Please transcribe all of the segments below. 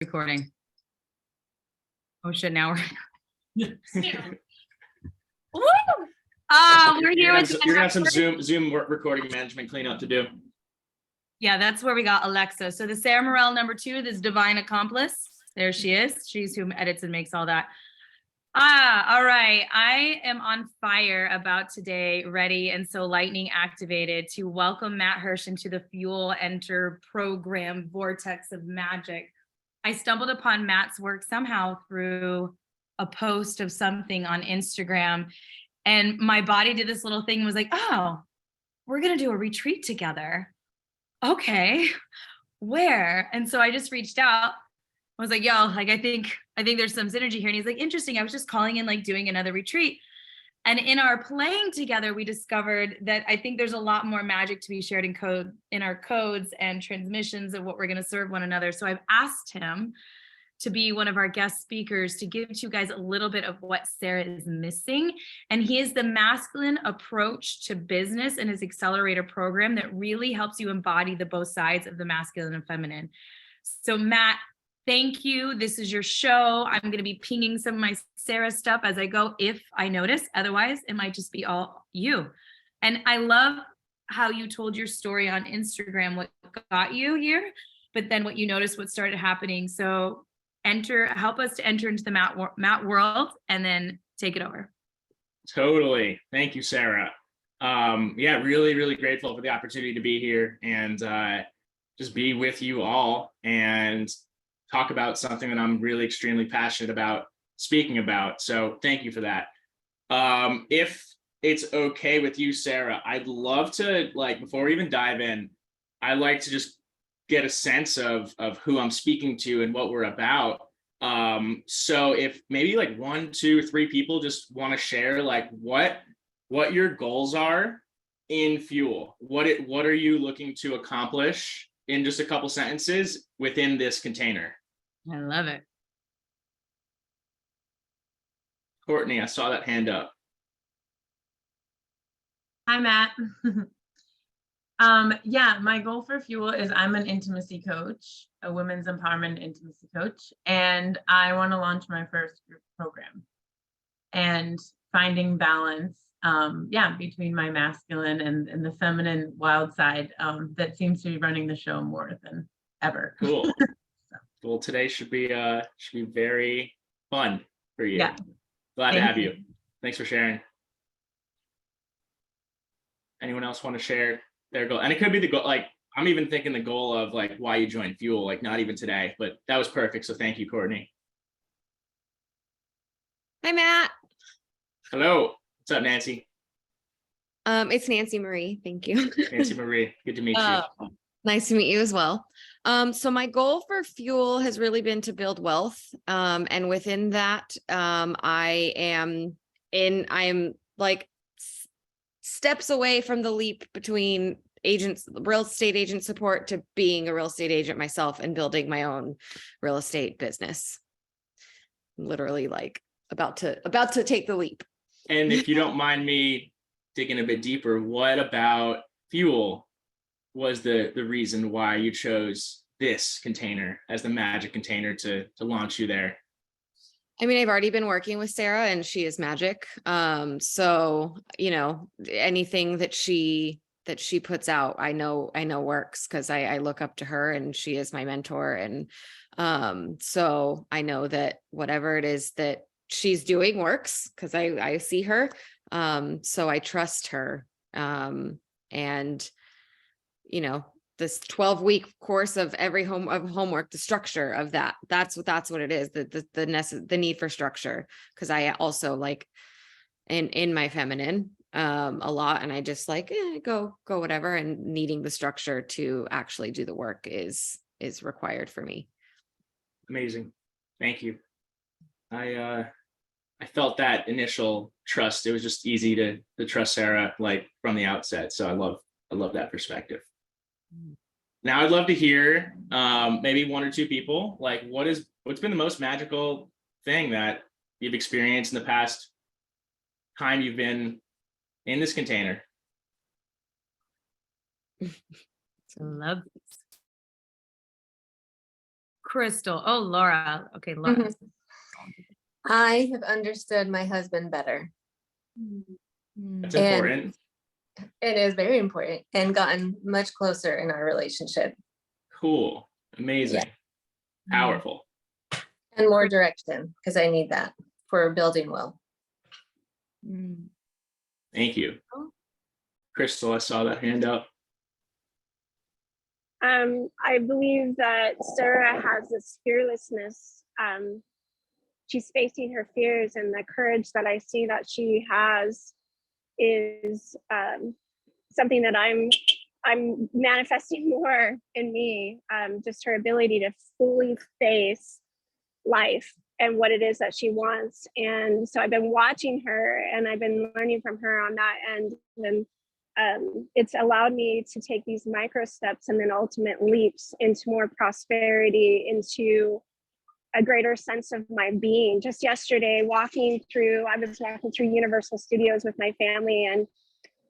Recording. Oh shit, now we're Woo! We're here with you're gonna have some Zoom recording management cleanup to do. Yeah, that's where we got Alexa. So the Sara Morell #2, this divine accomplice. There she is. She's who edits and makes all that. All right. I am on fire about today, ready and so lightning activated to welcome Matt Hirsch into the Fuel Enter program vortex of magic. I stumbled upon Matt's work somehow through a post of something on Instagram, and my body did this little thing, was like, oh, we're going to do a retreat together. Okay, where? And so I just reached out. I was like, yo, like, I think there's some synergy here. And he's like, interesting. I was just calling in, like, doing another retreat. And in our playing together, we discovered that I think there's a lot more magic to be shared in our codes and transmissions of what we're going to serve one another. So I've asked him to be one of our guest speakers to give to you guys a little bit of what Sara is missing. And he is the masculine approach to business and his accelerator program that really helps you embody the both sides of the masculine and feminine. So Matt, thank you. This is your show. I'm going to be pinging some of my Sara stuff as I go, if I notice. Otherwise, it might just be all you. And I love how you told your story on Instagram, what got you here, but then what you noticed, what started happening. So help us to enter into the Matt world and then take it over. Totally. Thank you, Sara. Yeah, really, really grateful for the opportunity to be here and just be with you all and talk about something that I'm really extremely passionate about speaking about. So thank you for that. If it's okay with you, Sara, I'd love to, like, before we even dive in, I'd like to just get a sense of who I'm speaking to and what we're about. So if maybe like 1, 2, 3 people just want to share like what your goals are in Fuel, what are you looking to accomplish in just a couple sentences within this container. I love it. Courtney, I saw that hand up. Hi, Matt. Yeah, my goal for Fuel is I'm an intimacy coach, a women's empowerment intimacy coach, and I want to launch my first group program and finding balance, between my masculine and the feminine wild side that seems to be running the show more than ever. Cool. Well, today should be very fun for you. Yeah. Glad to have you. Thanks for sharing. Anyone else want to share their goal? And it could be the goal, like, I'm even thinking the goal of like why you joined Fuel, like not even today, but that was perfect. So thank you, Courtney. Hi, Matt. Hello. What's up, Nancy? It's Nancy Marie. Thank you. Nancy Marie. Good to meet you. Nice to meet you as well. So my goal for Fuel has really been to build wealth. And within that, I am like steps away from the leap between real estate agent support to being a real estate agent myself and building my own real estate business. Literally like about to take the leap. And if you don't mind me digging a bit deeper, what about Fuel was the reason why you chose this container as the magic container to launch you there? I mean, I've already been working with Sara and she is magic. So, you know, anything that she puts out, I know works because I look up to her and she is my mentor. And so I know that whatever it is that she's doing works because I see her. So I trust her. And, you know, this 12-week course of homework, the structure of that's what it is, the need for structure. Cause I also like in my feminine, a lot. And I just like, go whatever. And needing the structure to actually do the work is required for me. Amazing. Thank you. I felt that initial trust. It was just easy to trust Sara like from the outset. So I love that perspective. Now I'd love to hear maybe 1 or 2 people, like what's been the most magical thing that you've experienced in the past time you've been in this container? Love this. Crystal. Oh, Laura. Okay, Laura. Mhm. I have understood my husband better. That's And- important. It is very important, and gotten much closer in our relationship Cool. Amazing. Powerful. and more direction, because I need that for building well. Mm. Thank you. Crystal, I saw that hand up. I believe that Sarah has this fearlessness. She's facing her fears, and the courage that I see that she has is something that I'm manifesting more in me. Just her ability to fully face life and what it is that she wants. And so I've been watching her, and I've been learning from her on that end. And it's allowed me to take these micro steps and then ultimate leaps into more prosperity, into a greater sense of my being. Just yesterday, I was walking through Universal Studios with my family, and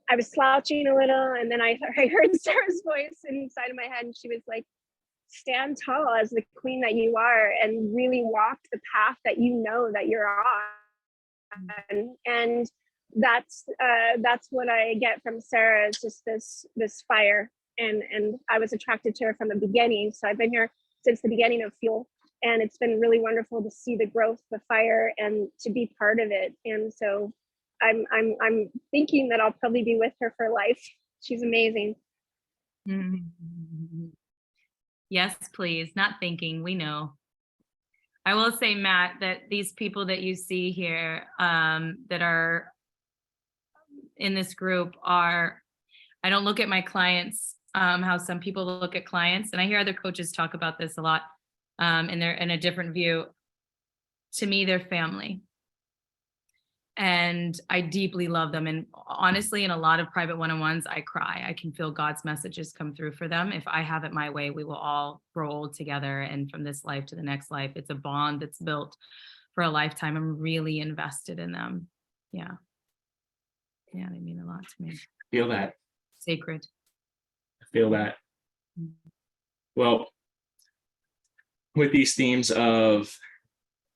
I was slouching a little, and then I heard Sarah's voice inside of my head, and she was like, stand tall as the queen that you are, and really walk the path that you know that you're on. And that's what I get from Sarah, is just this fire. And I was attracted to her from the beginning. So I've been here since the beginning of Fuel. And it's been really wonderful to see the growth, the fire, and to be part of it. And so I'm thinking that I'll probably be with her for life. She's amazing. Yes, please. Not thinking. We know. I will say, Matt, that these people that you see here that are in this group are, I don't look at my clients how some people look at clients, and I hear other coaches talk about this a lot, and they're in a different view. To me, they're family. And I deeply love them. And honestly, in a lot of private one-on-ones, I cry. I can feel God's messages come through for them. If I have it my way, we will all grow old together. And from this life to the next life, it's a bond that's built for a lifetime. I'm really invested in them. Yeah. Yeah, they mean a lot to me. Feel that. Sacred. Feel that. Well, with these themes of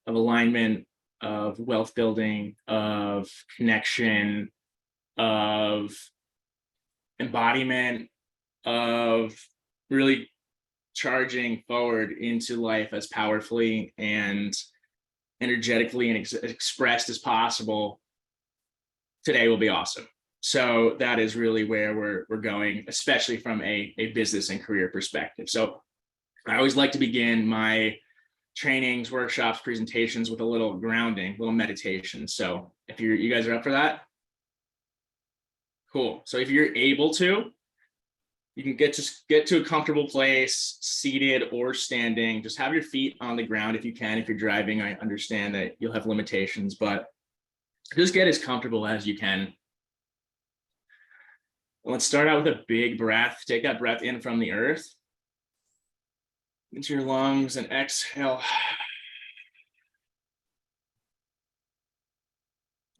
alignment, of wealth building, of connection, of embodiment, of really charging forward into life as powerfully and energetically and expressed as possible, today will be awesome. So that is really where we're going, especially from a business and career perspective. So I always like to begin my trainings, workshops, presentations with a little grounding, little meditation. So if you guys are up for that, cool. So if you're able to, you can get to a comfortable place, seated or standing. Just have your feet on the ground if you can. If you're driving, I understand that you'll have limitations, but just get as comfortable as you can. Let's start out with a big breath. Take that breath in from the earth into your lungs and exhale.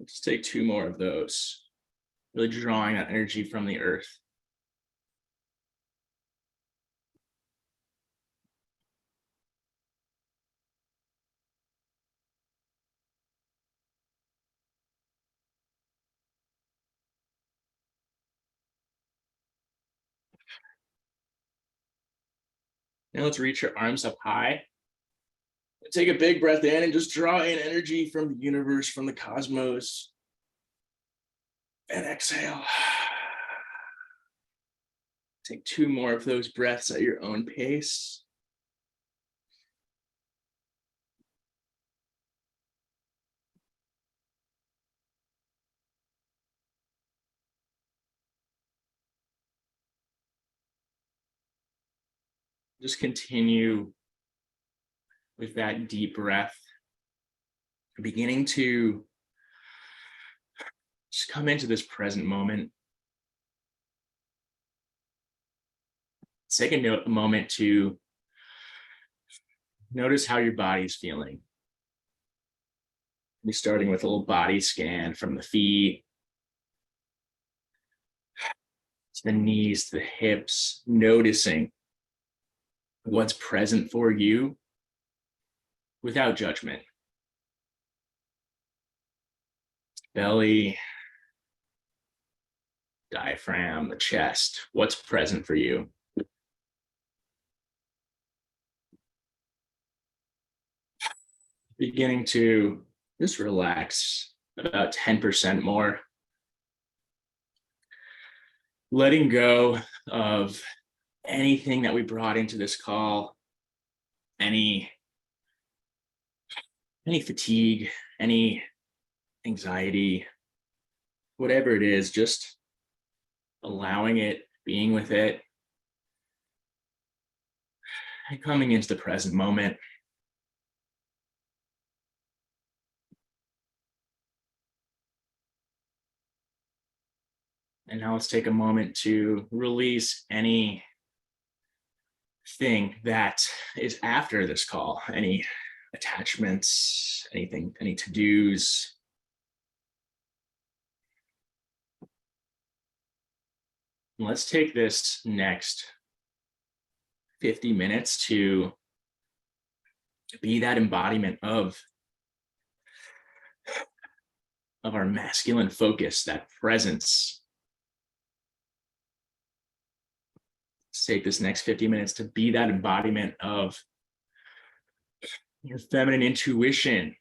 Let's take 2 more of those. Really drawing that energy from the earth. Now let's reach your arms up high. Take a big breath in and just draw in energy from the universe, from the cosmos. And exhale. Take 2 more of those breaths at your own pace. Just continue with that deep breath, beginning to just come into this present moment. Take a moment to notice how your body's feeling. We're starting with a little body scan from the feet to the knees, to the hips, noticing what's present for you without judgment. Belly, diaphragm, the chest, what's present for you? Beginning to just relax about 10% more. Letting go of anything that we brought into this call, any fatigue, any anxiety, whatever it is, just allowing it, being with it, and coming into the present moment. And now let's take a moment to release anything that is after this call, any attachments, anything, any to-dos. Let's take this next 50 minutes to be that embodiment of our masculine focus, that presence. Let's take this next 50 minutes to be that embodiment of your feminine intuition.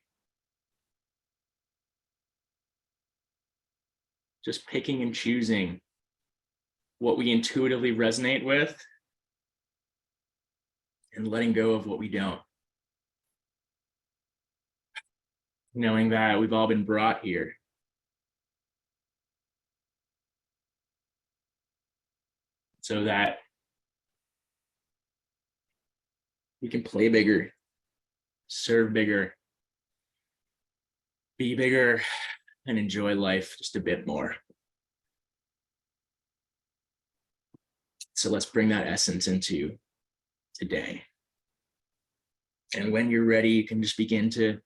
Just picking and choosing what we intuitively resonate with and letting go of what we don't. Knowing that we've all been brought here so that we can play bigger, serve bigger, be bigger, and enjoy life just a bit more. So let's bring that essence into today. And when you're ready, you can just begin to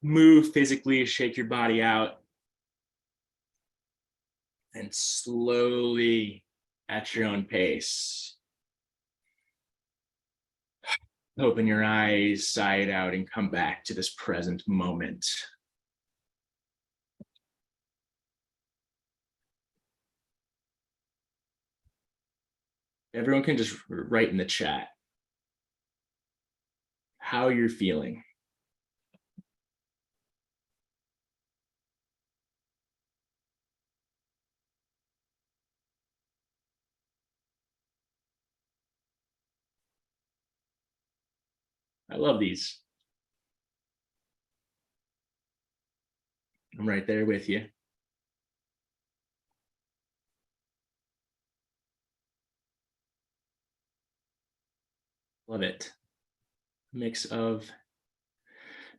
move physically, shake your body out, and slowly, at your own pace, open your eyes, sigh it out, and come back to this present moment. Everyone can just write in the chat how you're feeling. I love these. I'm right there with you. Love it. Mix of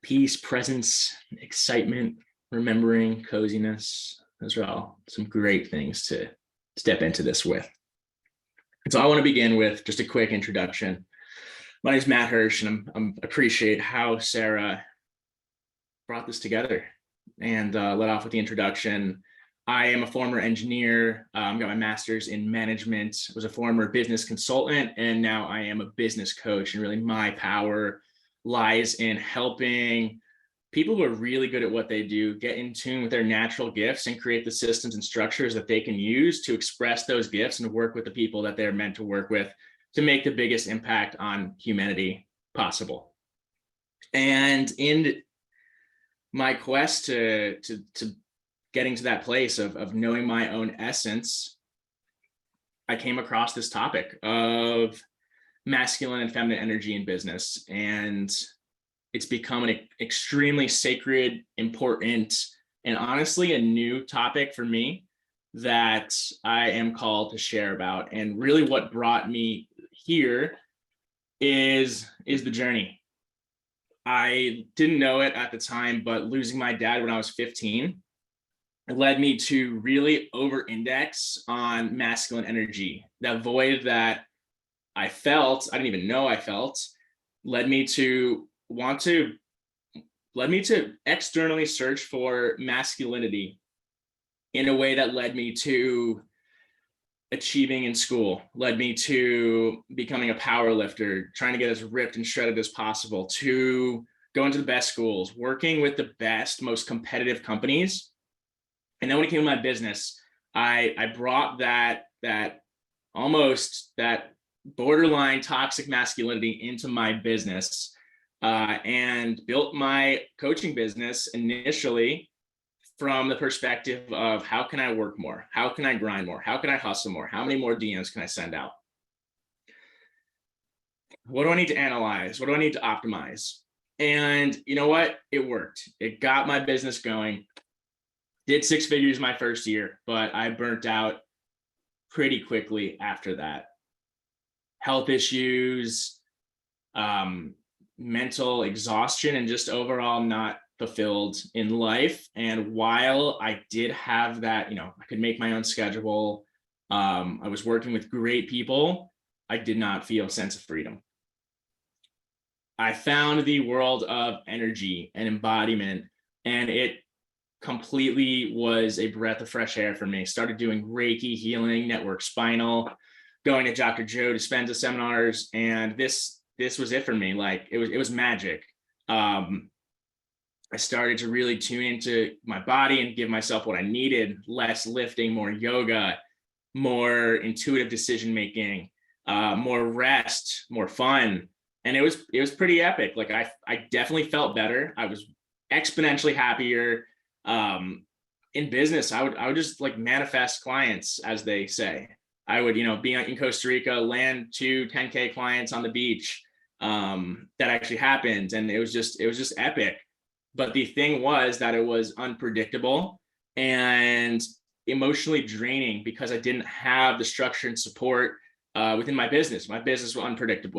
peace, presence, excitement, remembering, coziness. Those are all some great things to step into this with. And so I want to begin with just a quick introduction. My name is Matt Hirsch, and I appreciate how Sara brought this together and let off with the introduction. I am a former engineer, got my master's in management, was a former business consultant, and now I am a business coach. And really my power lies in helping people who are really good at what they do get in tune with their natural gifts and create the systems and structures that they can use to express those gifts and work with the people that they're meant to work with to make the biggest impact on humanity possible. And in my quest to getting to that place of knowing my own essence, I came across this topic of masculine and feminine energy in business. And it's become an extremely sacred, important, and honestly a new topic for me that I am called to share about. And really what brought me here is the journey. I didn't know it at the time, but losing my dad when I was 15, it led me to really over-index on masculine energy. That void that I felt, I didn't even know I felt, led me to externally search for masculinity in a way that led me to achieving in school, led me to becoming a power lifter, trying to get as ripped and shredded as possible, to going to the best schools, working with the best, most competitive companies. And then when it came to my business, I brought that almost that borderline toxic masculinity into my business, and built my coaching business initially from the perspective of how can I work more? How can I grind more? How can I hustle more? How many more DMs can I send out? What do I need to analyze? What do I need to optimize? And you know what? It worked. It got my business going. Did 6 figures my first year, but I burnt out pretty quickly after that. Health issues, mental exhaustion, and just overall not fulfilled in life. And while I did have that, I could make my own schedule, I was working with great people, I did not feel a sense of freedom. I found the world of energy and embodiment, and it completely was a breath of fresh air for me. Started doing Reiki healing, network spinal, going to Dr. Joe Dispenza seminars, and this was it for me. Like it was magic. I started to really tune into my body and give myself what I needed: less lifting, more yoga, more intuitive decision making, more rest, more fun. And it was pretty epic. Like I definitely felt better. I was exponentially happier. In business, I would just like manifest clients, as they say. I would, be in Costa Rica, land 2 10K clients on the beach. That actually happened, and it was just epic. But the thing was that it was unpredictable and emotionally draining because I didn't have the structure and support within my business. My business was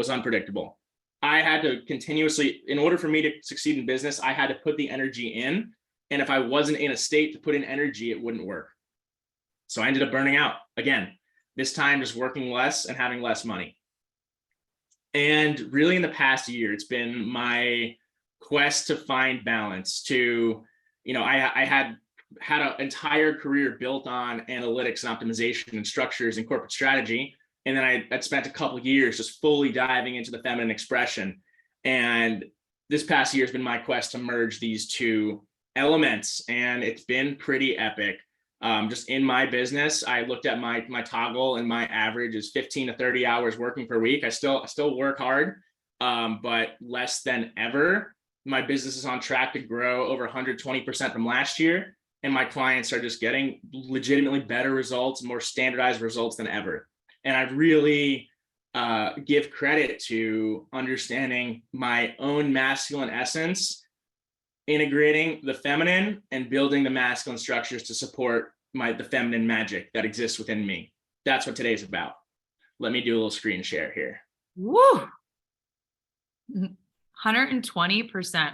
unpredictable. I had to continuously, in order for me to succeed in business, I had to put the energy in. And if I wasn't in a state to put in energy, it wouldn't work. So I ended up burning out again, this time just working less and having less money. And really in the past year, it's been my quest to find balance, to, I had an entire career built on analytics and optimization and structures and corporate strategy. And then I'd spent a couple of years just fully diving into the feminine expression. And this past year has been my quest to merge these 2 elements. And it's been pretty epic. Just in my business, I looked at my toggle, and my average is 15 to 30 hours working per week. I still work hard, but less than ever. My business is on track to grow over 120% from last year. And my clients are just getting legitimately better results, more standardized results than ever. And I really give credit to understanding my own masculine essence, integrating the feminine, and building the masculine structures to support the feminine magic that exists within me. That's what today's about. Let me do a little screen share here. Woo! 120%.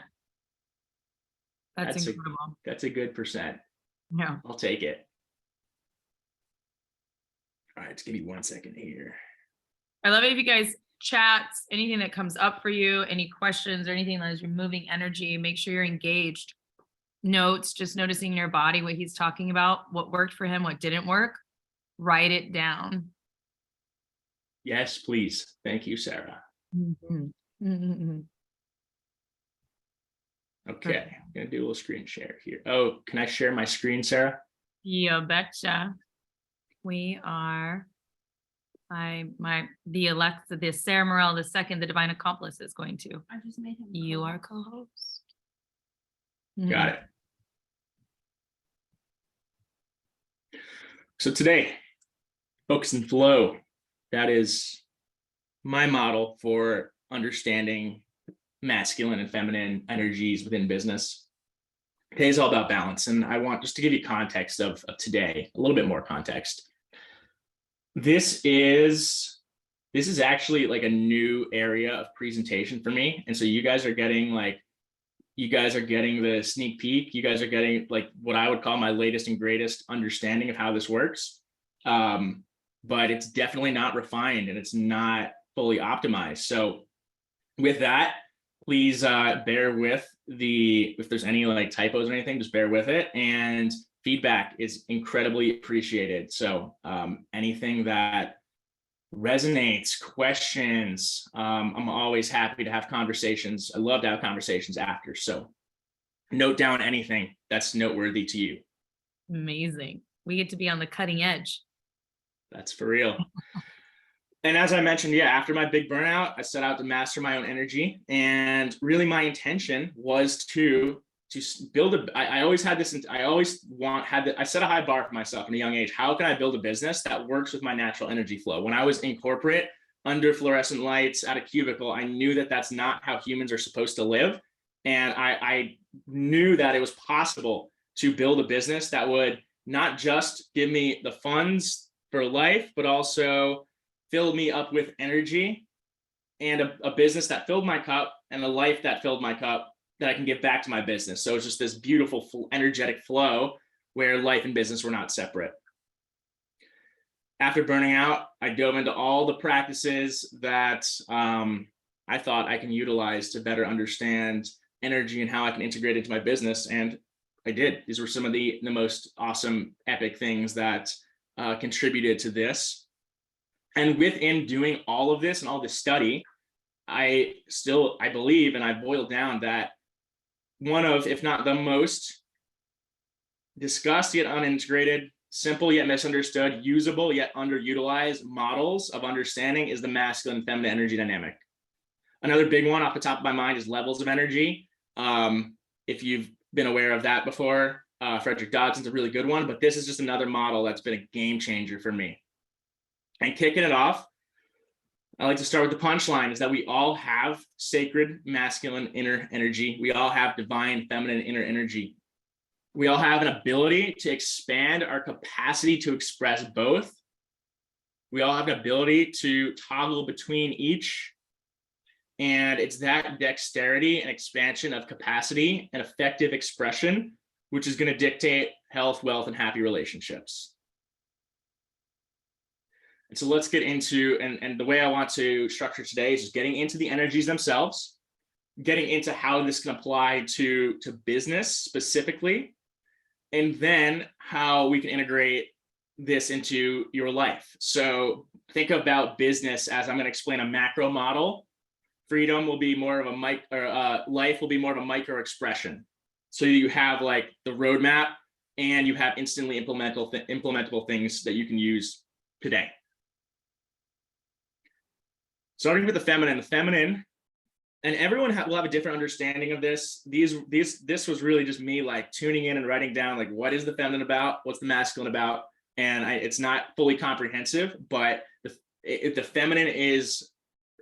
That's incredible. That's a good percent. Yeah. I'll take it. All right, just give me 1 second here. I love it if you guys chat, anything that comes up for you, any questions or anything that is removing energy, make sure you're engaged. Notes, just noticing in your body what he's talking about, what worked for him, what didn't work, write it down. Yes, please. Thank you, Sarah. Mm-hmm. Mm-hmm. Okay, I'm gonna do a little screen share here. Oh, can I share my screen, Sarah? You betcha. We are the Sara Morell II, the divine accomplice, is going to. I just made him. You are co-host. Got it. So today, focus and flow. That is my model for understanding masculine and feminine energies within business. Today is all about balance. And I want just to give you context of today, a little bit more context. This is actually like a new area of presentation for me. And so you guys are getting the sneak peek. You guys are getting like what I would call my latest and greatest understanding of how this works. But it's definitely not refined and it's not fully optimized. So with that, please bear with if there's any like typos or anything, just bear with it. And feedback is incredibly appreciated. So anything that resonates, questions, I'm always happy to have conversations. I love to have conversations after. So note down anything that's noteworthy to you. Amazing. We get to be on the cutting edge. That's for real. And as I mentioned, yeah, after my big burnout, I set out to master my own energy. And really my intention was to build a, I always had this, I set a high bar for myself in a young age. How can I build a business that works with my natural energy flow? When I was in corporate, under fluorescent lights at a cubicle, I knew that that's not how humans are supposed to live. And I knew that it was possible to build a business that would not just give me the funds for life, but also fill me up with energy, and a business that filled my cup, and a life that filled my cup that I can give back to my business. So it's just this beautiful energetic flow where life and business were not separate. After burning out, I dove into all the practices that I thought I can utilize to better understand energy and how I can integrate it into my business. And I did. These were some of the most awesome, epic things that contributed to this. And within doing all of this and all this study, I believe, and I boiled down that one of, if not the most discussed yet unintegrated, simple yet misunderstood, usable yet underutilized models of understanding is the masculine and feminine energy dynamic. Another big one off the top of my mind is levels of energy. If you've been aware of that before, Frederick Dodson's a really good one, but this is just another model that's been a game changer for me. And kicking it off, I like to start with the punchline, is that we all have sacred masculine inner energy. We all have divine feminine inner energy. We all have an ability to expand our capacity to express both. We all have an ability to toggle between each. And it's that dexterity and expansion of capacity and effective expression, which is going to dictate health, wealth, and happy relationships. And so let's get into, and the way I want to structure today is just getting into the energies themselves, getting into how this can apply to business specifically, and then how we can integrate this into your life. So think about business as, I'm going to explain a macro model. Freedom will be more of a life will be more of a micro expression. So you have like the roadmap, and you have instantly implementable things that you can use today. Starting with the feminine, and everyone will have a different understanding of this. This was really just me like tuning in and writing down like, what is the feminine about? What's the masculine about? And it's not fully comprehensive, but the feminine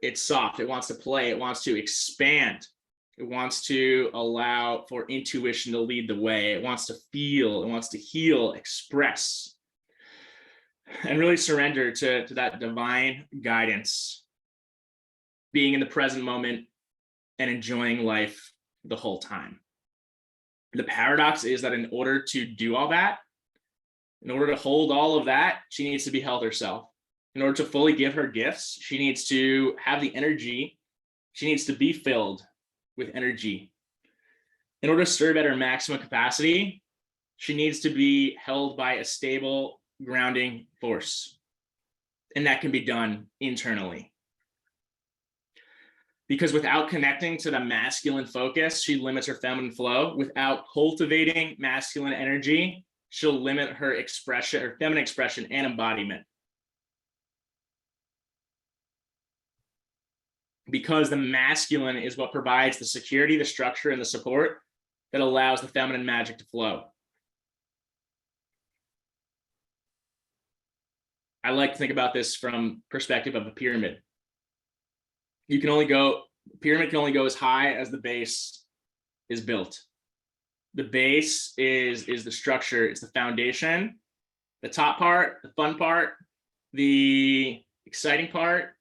it's soft. It wants to play. It wants to expand. It wants to allow for intuition to lead the way. It wants to feel. It wants to heal, express, and really surrender to that divine guidance, being in the present moment and enjoying life the whole time. The paradox is that in order to do all that, in order to hold all of that, she needs to be held herself. In order to fully give her gifts, she needs to have the energy. She needs to be filled with energy. In order to serve at her maximum capacity, she needs to be held by a stable, grounding force. And that can be done internally. Because without connecting to the masculine focus, she limits her feminine flow. Without cultivating masculine energy, she'll limit her expression, her feminine expression and embodiment. Because the masculine is what provides the security, the structure, and the support that allows the feminine magic to flow. I like to think about this from perspective of a pyramid. Pyramid can only go as high as the base is built. The base is the structure, it's the foundation. The top part, the fun part, the exciting part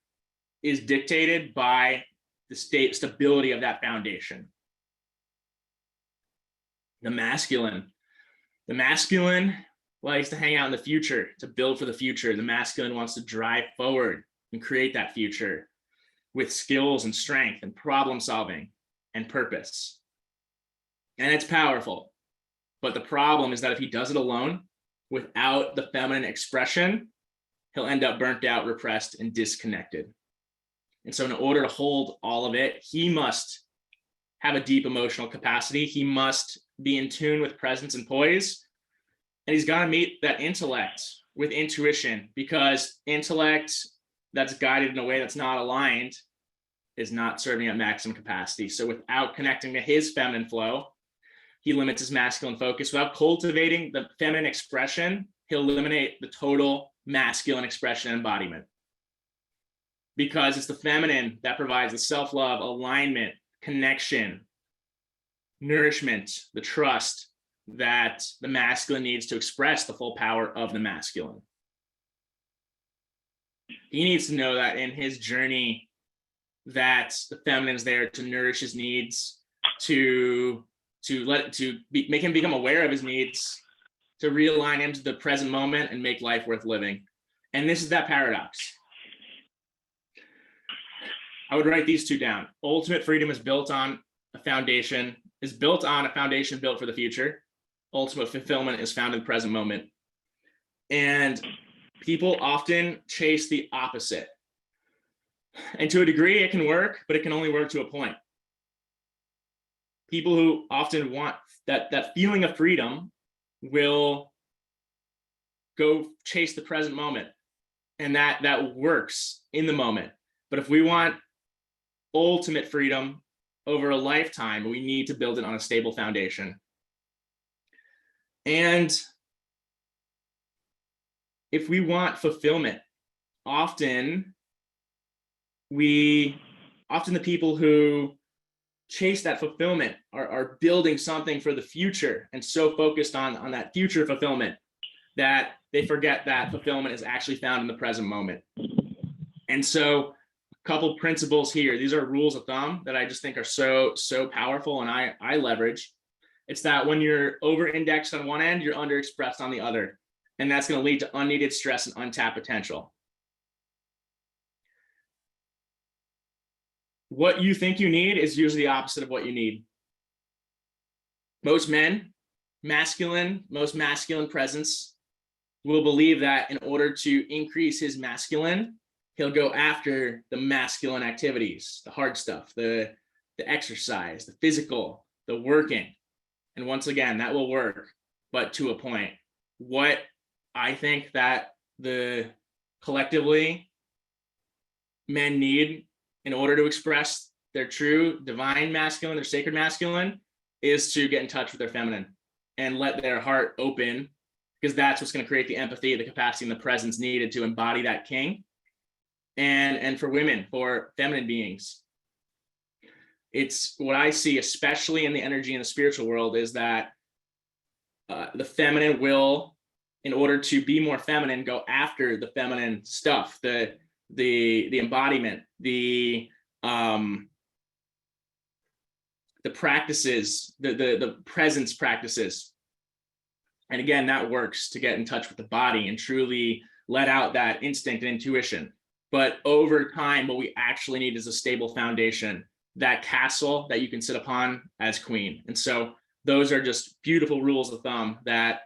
is dictated by the stability of that foundation. The masculine likes to hang out in the future, to build for the future. The masculine wants to drive forward and create that future with skills and strength and problem solving and purpose. And it's powerful. But the problem is that if he does it alone, without the feminine expression, he'll end up burnt out, repressed, and disconnected. And so in order to hold all of it, he must have a deep emotional capacity. He must be in tune with presence and poise. And he's got to meet that intellect with intuition, because intellect that's guided in a way that's not aligned is not serving at maximum capacity. So without connecting to his feminine flow, he limits his masculine focus. Without cultivating the feminine expression, he'll eliminate the total masculine expression and embodiment. Because it's the feminine that provides the self-love, alignment, connection, nourishment, the trust that the masculine needs to express the full power of the masculine. He needs to know that in his journey, that the feminine is there to nourish his needs, to make him become aware of his needs, to realign him to the present moment and make life worth living. And this is that paradox. I would write these two down. Ultimate freedom is built on a foundation built for the future. Ultimate fulfillment is found in the present moment. And people often chase the opposite. And to a degree, it can work, but it can only work to a point. People who often want that feeling of freedom will go chase the present moment. And that works in the moment. But if we want ultimate freedom over a lifetime, we need to build it on a stable foundation. And if we want fulfillment, often the people who chase that fulfillment are building something for the future, and so focused on that future fulfillment that they forget that fulfillment is actually found in the present moment. And so a couple principles here. These are rules of thumb that I just think are so powerful, and I leverage. It's that when you're over-indexed on one end, you're under-expressed on the other. And that's going to lead to unneeded stress and untapped potential. What you think you need is usually the opposite of what you need. Most men, most masculine presence, will believe that in order to increase his masculine, he'll go after the masculine activities, the hard stuff, the exercise, the physical, the working. And once again, that will work, but to a point. What I think that the collectively men need in order to express their true divine masculine, their sacred masculine, is to get in touch with their feminine and let their heart open, because that's what's going to create the empathy, the capacity, and the presence needed to embody that king. And for women, for feminine beings, it's what I see, especially in the energy and the spiritual world, is that the feminine will, in order to be more feminine, go after the feminine stuff, the embodiment, the practices, the presence practices. And again, that works to get in touch with the body and truly let out that instinct and intuition. But over time, what we actually need is a stable foundation, that castle that you can sit upon as queen. And so those are just beautiful rules of thumb that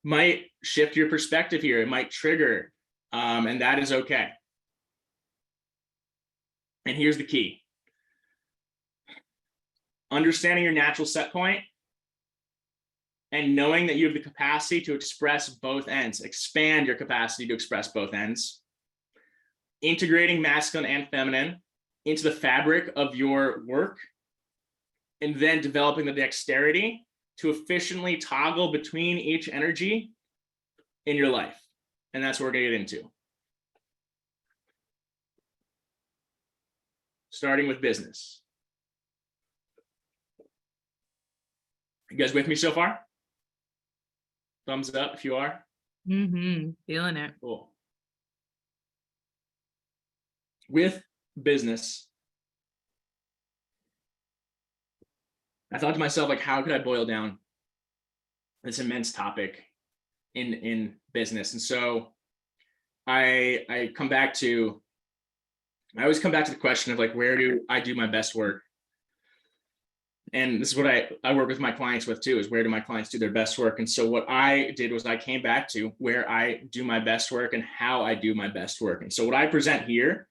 might shift your perspective here. It might trigger, and that is okay. And here's the key. Understanding your natural set point and knowing that you have the capacity to express both ends, expand your capacity to express both ends, integrating masculine and feminine into the fabric of your work, and then developing the dexterity to efficiently toggle between each energy in your life. And that's what we're gonna get into. Starting with business. You guys with me so far? Thumbs up if you are. Mm-hmm. Feeling it. Cool. With business, I thought to myself, like, how could I boil down this immense topic in business? And so I always come back to the question of, like, where do I do my best work? and this is what I work with my clients with too, is where do my clients do their best work? And so what I did was I came back to where I do my best work and how I do my best work. And so what I present here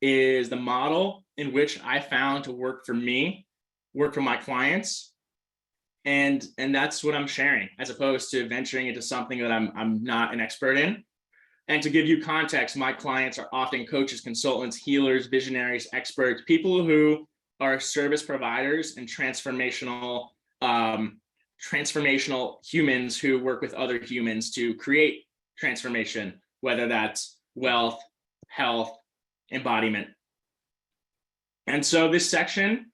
is the model in which I found to work for me, work for my clients. And that's what I'm sharing, as opposed to venturing into something that I'm not an expert in. And to give you context, my clients are often coaches, consultants, healers, visionaries, experts, people who are service providers and transformational humans who work with other humans to create transformation, whether that's wealth, health, embodiment. And so this section,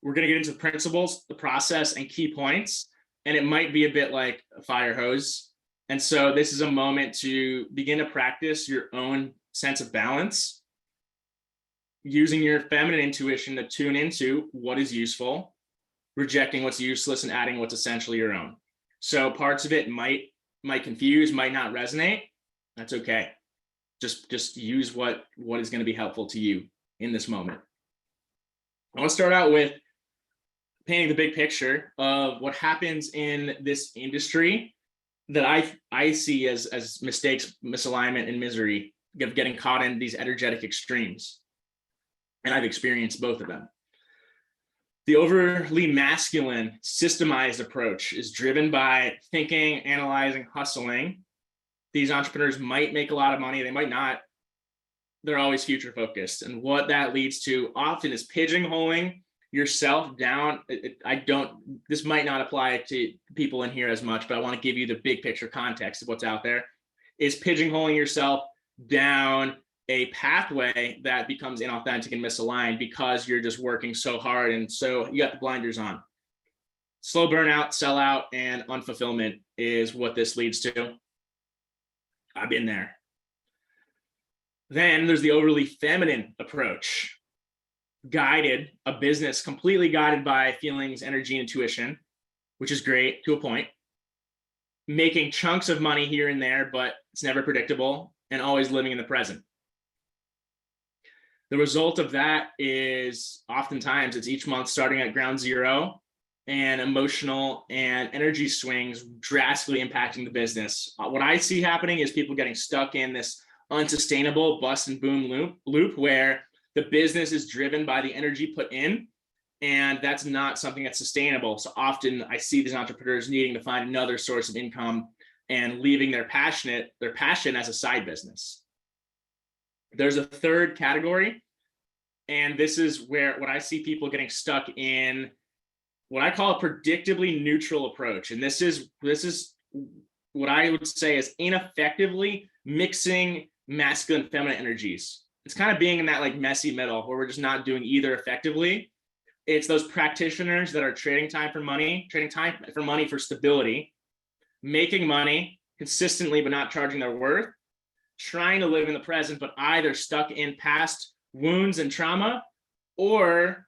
we're going to get into the principles, the process, and key points. And it might be a bit like a fire hose. And so this is a moment to begin to practice your own sense of balance, using your feminine intuition to tune into what is useful, rejecting what's useless, and adding what's essentially your own. So parts of it might confuse, might not resonate. That's okay. Just use what is going to be helpful to you in this moment. I want to start out with painting the big picture of what happens in this industry that I see as mistakes, misalignment, and misery, of getting caught in these energetic extremes. And I've experienced both of them. The overly masculine, systemized approach is driven by thinking, analyzing, hustling. These entrepreneurs might make a lot of money, they might not. They're always future focused. And what that leads to often is pigeonholing yourself down. This might not apply to people in here as much, but I want to give you the big picture context of what's out there, is pigeonholing yourself down a pathway that becomes inauthentic and misaligned because you're just working so hard. And so you got the blinders on. Slow burnout, sellout, and unfulfillment is what this leads to. I've been there. Then there's the overly feminine approach. A business completely guided by feelings, energy, and intuition, which is great to a point. Making chunks of money here and there, but it's never predictable, and always living in the present. The result of that is oftentimes it's each month starting at ground zero, and emotional and energy swings drastically impacting the business. What I see happening is people getting stuck in this unsustainable bust and boom loop where the business is driven by the energy put in, and that's not something that's sustainable. So often I see these entrepreneurs needing to find another source of income and leaving their passion as a side business. There's a third category, and this is where what I see people getting stuck in what I call a predictably neutral approach. And this is what I would say is ineffectively mixing masculine and feminine energies. It's kind of being in that like messy middle where we're just not doing either effectively. It's those practitioners that are trading time for money for stability, making money consistently but not charging their worth, trying to live in the present but either stuck in past wounds and trauma or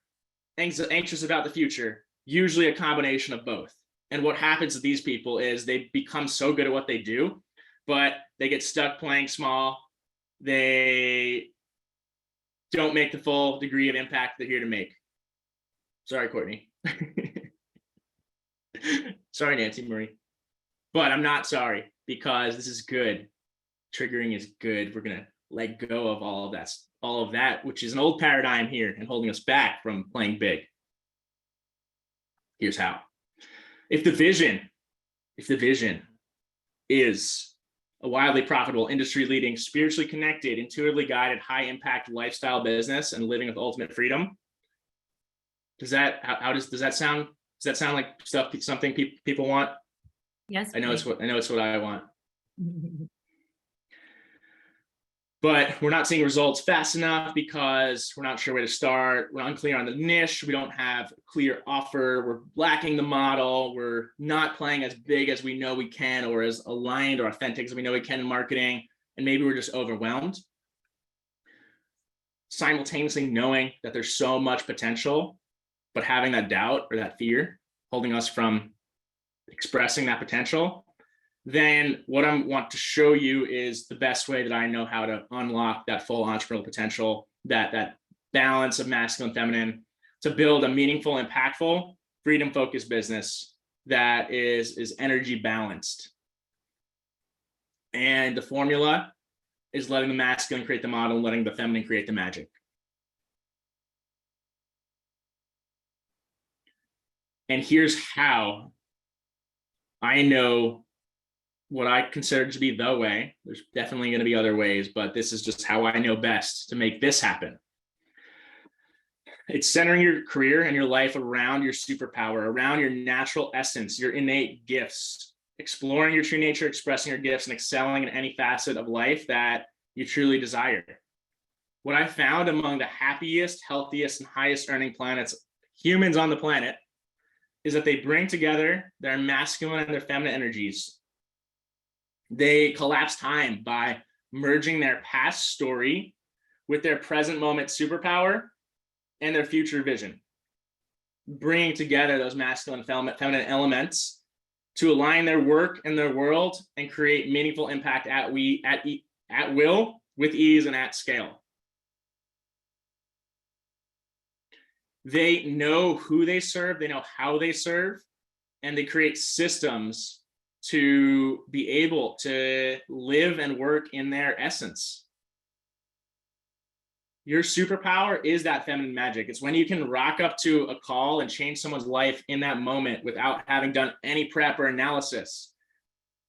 anxious about the future, usually a combination of both. And what happens to these people is they become so good at what they do, but they get stuck playing small. They don't make the full degree of impact they're here to make. Sorry, Courtney. Sorry, Nancy Marie. But I'm not sorry, because this is good. Triggering is good. We're gonna let go of all of that, which is an old paradigm here and holding us back from playing big. Here's how. If the vision is a wildly profitable, industry-leading, spiritually connected, intuitively guided, high-impact lifestyle business and living with ultimate freedom, does that sound? Does that sound like something people want? Yes. I know it's what I want. But we're not seeing results fast enough because we're not sure where to start. We're unclear on the niche. We don't have a clear offer. We're lacking the model. We're not playing as big as we know we can, or as aligned or authentic as we know we can in marketing. And maybe we're just overwhelmed. Simultaneously knowing that there's so much potential, but having that doubt or that fear holding us from expressing that potential, then what I want to show you is the best way that I know how to unlock that full entrepreneurial potential, that balance of masculine and feminine, to build a meaningful, impactful, freedom focused business that is energy balanced. And the formula is letting the masculine create the model and letting the feminine create the magic. And here's how I know what I consider to be the way. There's definitely going to be other ways, but this is just how I know best to make this happen. It's centering your career and your life around your superpower, around your natural essence, your innate gifts, exploring your true nature, expressing your gifts, and excelling in any facet of life that you truly desire. What I found among the happiest, healthiest, and highest earning humans on the planet, is that they bring together their masculine and their feminine energies. They collapse time by merging their past story with their present moment superpower and their future vision, bringing together those masculine and feminine elements to align their work and their world and create meaningful impact at will, with ease, and at scale. They know who they serve, they know how they serve, and they create systems to be able to live and work in their essence. Your superpower is that feminine magic. It's when you can rock up to a call and change someone's life in that moment without having done any prep or analysis.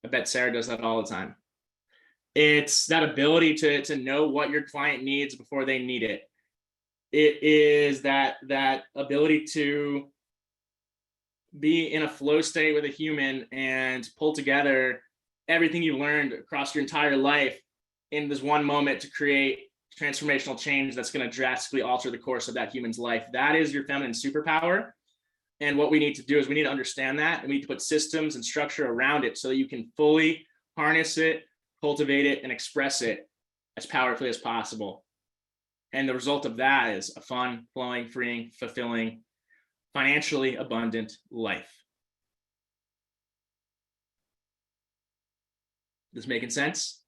I bet Sarah does that all the time. It's that ability to know what your client needs before they need it. It is that ability to be in a flow state with a human and pull together everything you learned across your entire life in this one moment to create transformational change that's going to drastically alter the course of that human's life. That is your feminine superpower. And what we need to do is we need to understand that, and we need to put systems and structure around it so that you can fully harness it, cultivate it, and express it as powerfully as possible. And the result of that is a fun, flowing, freeing, fulfilling, financially abundant life. This making sense?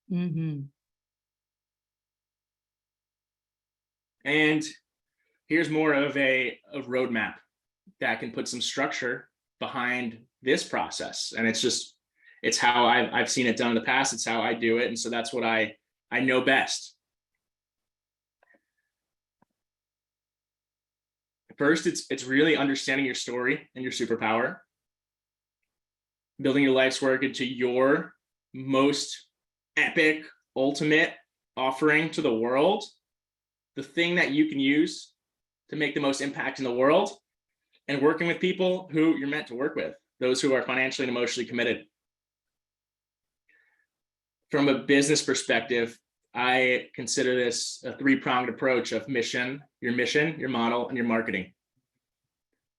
Mm-hmm. And here's more of a roadmap that can put some structure behind this process. And it's how I've seen it done in the past. It's how I do it. And so that's what I know best. First, it's really understanding your story and your superpower, building your life's work into your most epic, ultimate offering to the world, the thing that you can use to make the most impact in the world, and working with people who you're meant to work with, those who are financially and emotionally committed. From a business perspective, I consider this a three-pronged approach of mission, your model, and your marketing.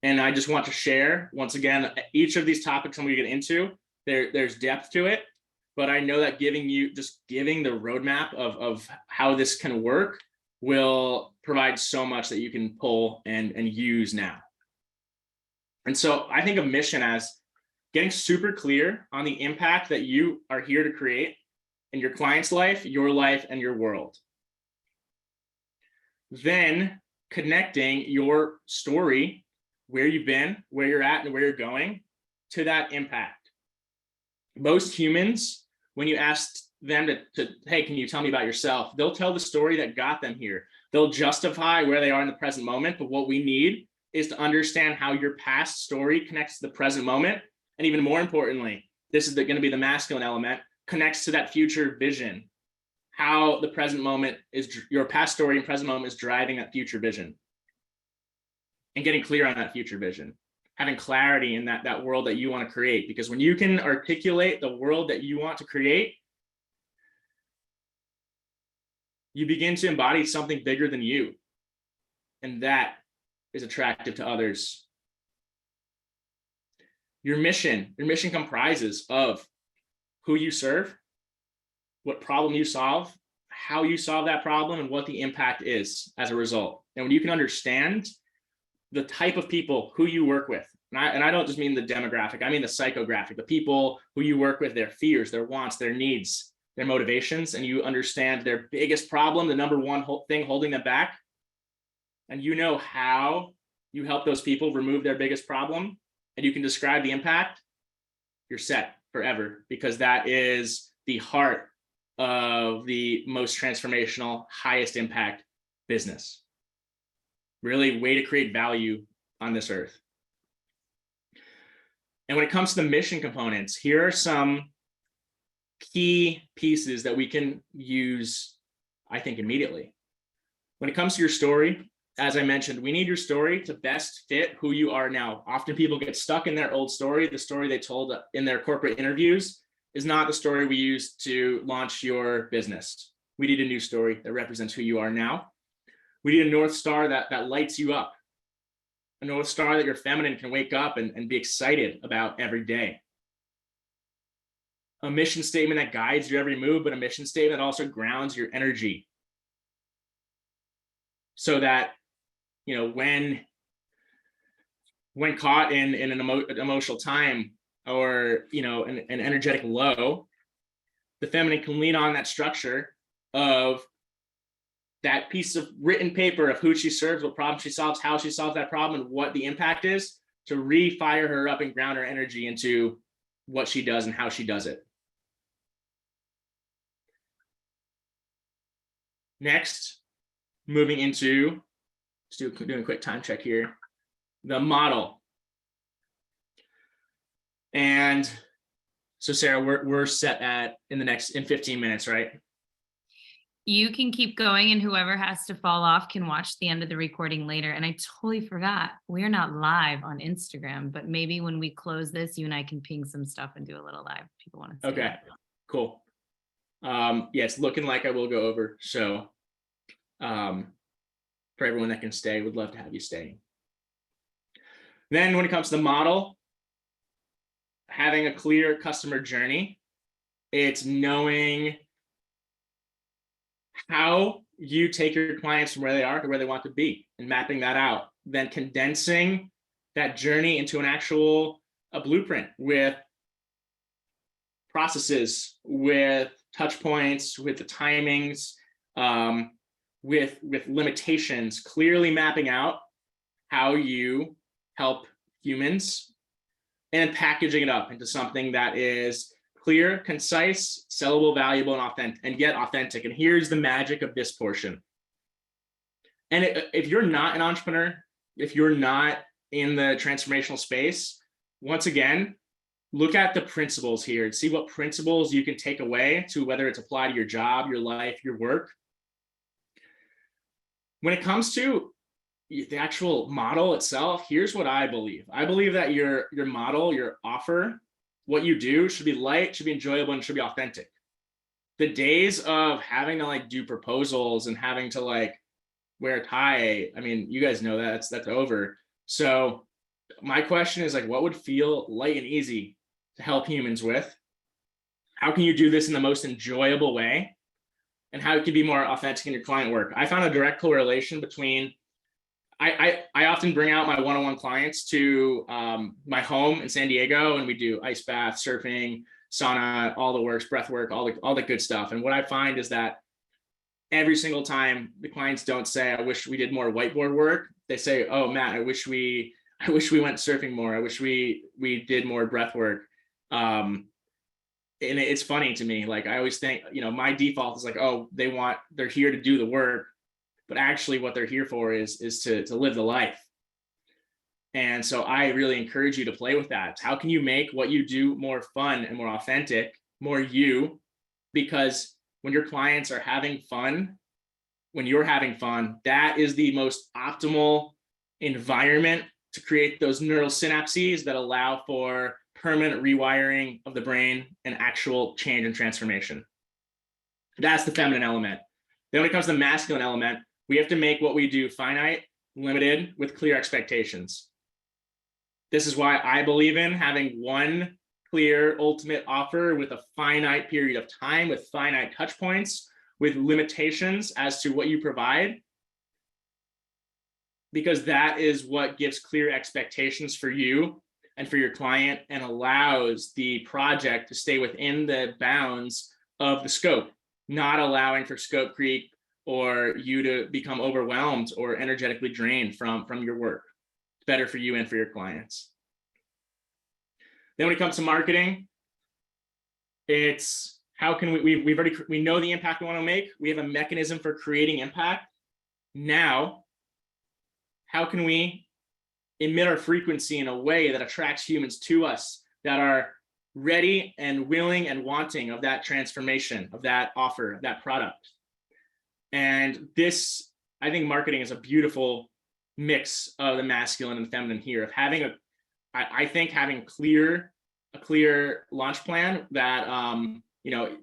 And I just want to share, once again, each of these topics I'm going to get into, there's depth to it, but I know that giving the roadmap of how this can work will provide so much that you can pull and use now. And so I think of mission as getting super clear on the impact that you are here to create in your client's life, and your world. Then connecting your story, where you've been, where you're at, and where you're going, to that impact. Most humans, when you ask them to hey, can you tell me about yourself? They'll tell the story that got them here. They'll justify where they are in the present moment, but what we need is to understand how your past story connects to the present moment. And even more importantly, this is going to be the masculine element, connects to that future vision, how the present moment is, your past story and present moment is driving that future vision, and getting clear on that future vision, having clarity in that world that you want to create. Because when you can articulate the world that you want to create, you begin to embody something bigger than you. And that is attractive to others. Your mission comprises of who you serve, what problem you solve, how you solve that problem, and what the impact is as a result. And when you can understand the type of people who you work with, and I don't just mean the demographic, I mean the psychographic, the people who you work with, their fears, their wants, their needs, their motivations, and you understand their biggest problem, the number one thing holding them back, and you know how you help those people remove their biggest problem, and you can describe the impact, you're set forever, because that is the heart of the most transformational, highest impact business. Really way to create value on this earth. And when it comes to the mission components, here are some key pieces that we can use, I think, immediately. When it comes to your story, as I mentioned, we need your story to best fit who you are now. Often people get stuck in their old story. The story they told in their corporate interviews is not the story we use to launch your business. We need a new story that represents who you are now. We need a North Star that lights you up. A North Star that your feminine can wake up and be excited about every day. A mission statement that guides your every move, but a mission statement that also grounds your energy. So that, you know, when caught in an emotional time, or, you know, an energetic low, the feminine can lean on that structure of that piece of written paper of who she serves, what problem she solves, how she solves that problem, and what the impact is, to refire her up and ground her energy into what she does and how she does it. Next, moving into, doing a quick time check here, the model. And so Sarah, we're set at in 15 minutes, right? You can keep going, and whoever has to fall off can watch the end of the recording later. And I totally forgot, we're not live on Instagram, but maybe when we close this, you and I can ping some stuff and do a little live. People want to see. Okay, cool. Yeah, it's looking like I will go over. So for everyone that can stay, would love to have you stay. Then when it comes to the model, having a clear customer journey, it's knowing how you take your clients from where they are to where they want to be and mapping that out, then condensing that journey into an actual blueprint with processes, with touch points, with the timings, with limitations, clearly mapping out how you help humans, and packaging it up into something that is clear, concise, sellable, valuable, and yet authentic. And here's the magic of this portion. And if you're not an entrepreneur, if you're not in the transformational space, once again, look at the principles here and see what principles you can take away to whether it's applied to your job, your life, your work. When it comes to the actual model itself, here's what I believe. I believe that your model, your offer, what you do should be light, should be enjoyable, and should be authentic. The days of having to like do proposals and having to like wear a tie, I mean, you guys know that's over. So my question is like, what would feel light and easy to help humans with? How can you do this in the most enjoyable way? And how it can be more authentic in your client work? I found a direct correlation between, I often bring out my one-on-one clients to my home in San Diego, and we do ice bath, surfing, sauna, all the works, breath work, all the good stuff. And what I find is that every single time the clients don't say, I wish we did more whiteboard work. They say, oh, Matt, I wish we went surfing more. I wish we did more breath work. And it's funny to me. Like, I always think, you know, my default is like, oh, they're here to do the work. But actually what they're here for is to live the life. And so I really encourage you to play with that. How can you make what you do more fun and more authentic, more you? Because when your clients are having fun, when you're having fun, that is the most optimal environment to create those neural synapses that allow for permanent rewiring of the brain and actual change and transformation. That's the feminine element. Then when it comes to the masculine element, we have to make what we do finite, limited, with clear expectations. This is why I believe in having one clear ultimate offer with a finite period of time, with finite touch points, with limitations as to what you provide, because that is what gives clear expectations for you and for your client, and allows the project to stay within the bounds of the scope, not allowing for scope creep or you to become overwhelmed or energetically drained from your work. better for you and for your clients. Then when it comes to marketing, it's how can we know the impact we want to make. We have a mechanism for creating impact. Now, how can we emit our frequency in a way that attracts humans to us that are ready and willing and wanting of that transformation, of that offer, of that product? And this, I think marketing is a beautiful mix of the masculine and feminine here, of having I think having a clear launch plan that,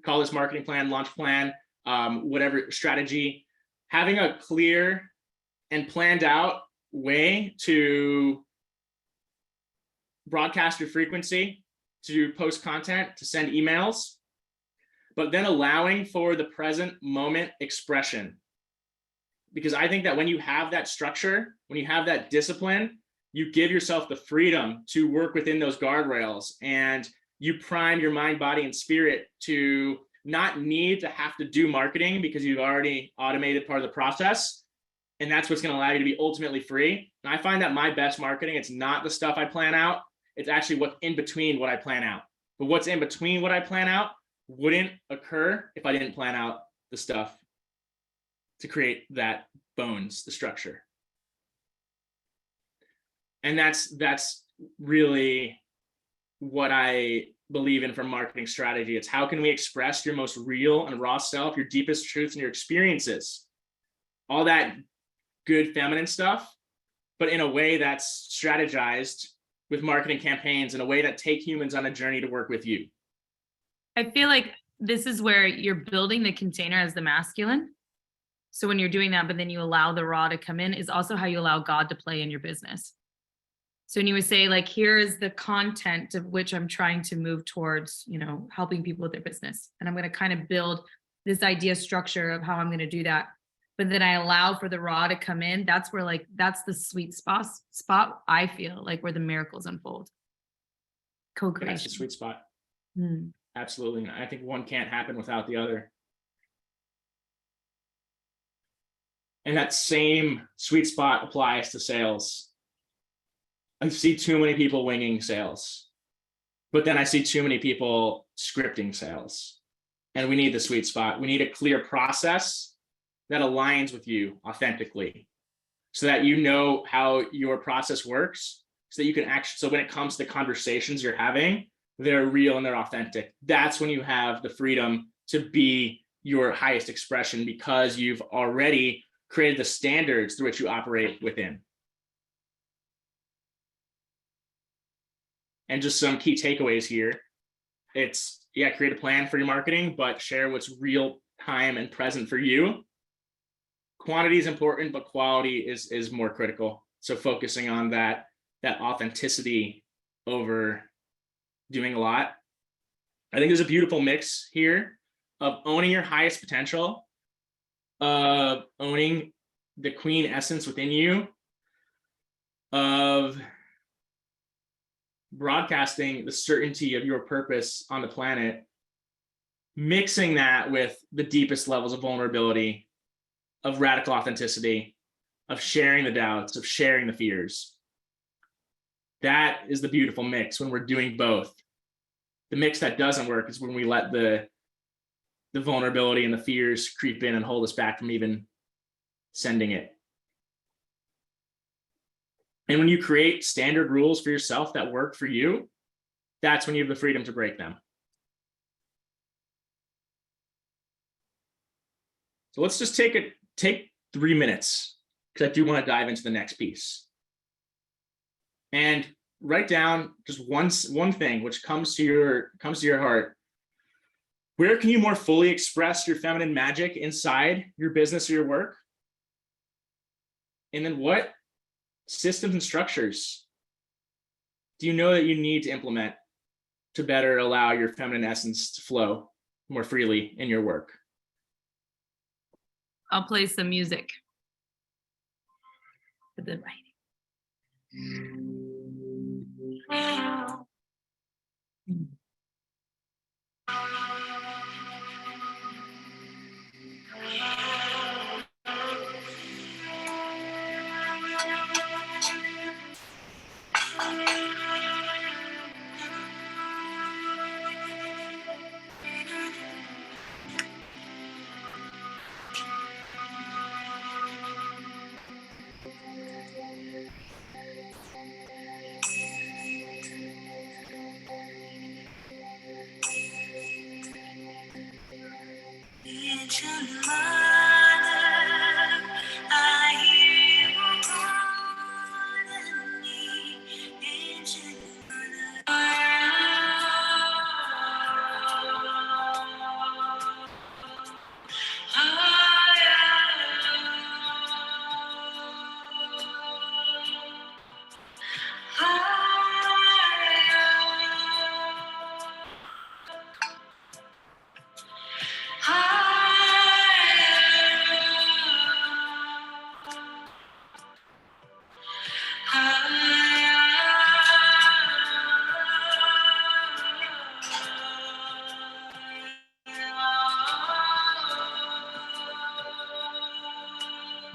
call this marketing plan, launch plan, whatever strategy, having a clear and planned out way to broadcast your frequency, to post content, to send emails, but then allowing for the present moment expression. Because I think that when you have that structure, when you have that discipline, you give yourself the freedom to work within those guardrails, and you prime your mind, body, and spirit to not need to have to do marketing because you've already automated part of the process. And that's what's going to allow you to be ultimately free. And I find that my best marketing, it's not the stuff I plan out. It's actually what's in between what I plan out. But what's in between what I plan out wouldn't occur if I didn't plan out the stuff to create that bones, the structure. And that's really what I believe in for marketing strategy. It's how can we express your most real and raw self, your deepest truths and your experiences, all that good feminine stuff, but in a way that's strategized with marketing campaigns, in a way that take humans on a journey to work with you. I feel like this is where you're building the container as the masculine. So when you're doing that, but then you allow the raw to come in, is also how you allow God to play in your business. So when you would say, like, here is the content of which I'm trying to move towards, helping people with their business. And I'm going to kind of build this idea structure of how I'm going to do that. But then I allow for the raw to come in. That's where, that's the sweet spot I feel like, where the miracles unfold. Co-creation. That's the sweet spot. Mm. Absolutely. I think one can't happen without the other. And that same sweet spot applies to sales. I see too many people winging sales, but then I see too many people scripting sales. And we need the sweet spot. We need a clear process that aligns with you authentically, so that you know how your process works, so that you can actually, so when it comes to conversations you're having, they're real and they're authentic. That's when you have the freedom to be your highest expression, because you've already created the standards through which you operate within. And just some key takeaways here. It's, create a plan for your marketing, but share what's real time and present for you. Quantity is important, but quality is more critical. So focusing on that authenticity over doing a lot. I think there's a beautiful mix here of owning your highest potential, of owning the queen essence within you, of broadcasting the certainty of your purpose on the planet, mixing that with the deepest levels of vulnerability, of radical authenticity, of sharing the doubts, of sharing the fears. That is the beautiful mix when we're doing both. The mix that doesn't work is when we let the vulnerability and the fears creep in and hold us back from even sending it. And when you create standard rules for yourself that work for you, that's when you have the freedom to break them. So let's just take 3 minutes, because I do want to dive into the next piece. And write down just one thing which comes to your heart. Where can you more fully express your feminine magic inside your business or your work? And then what systems and structures do you know that you need to implement to better allow your feminine essence to flow more freely in your work? I'll play some music for the writing.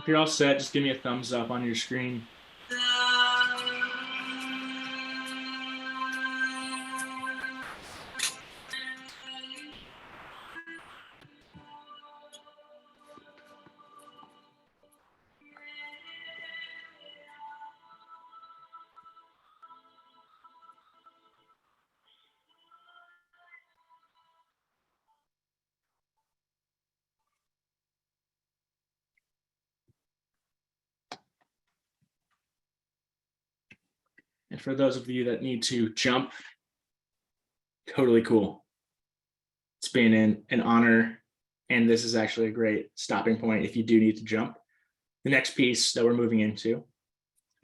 If you're all set, just give me a thumbs up on your screen. And for those of you that need to jump, totally cool. It's been an honor. And this is actually a great stopping point if you do need to jump. The next piece that we're moving into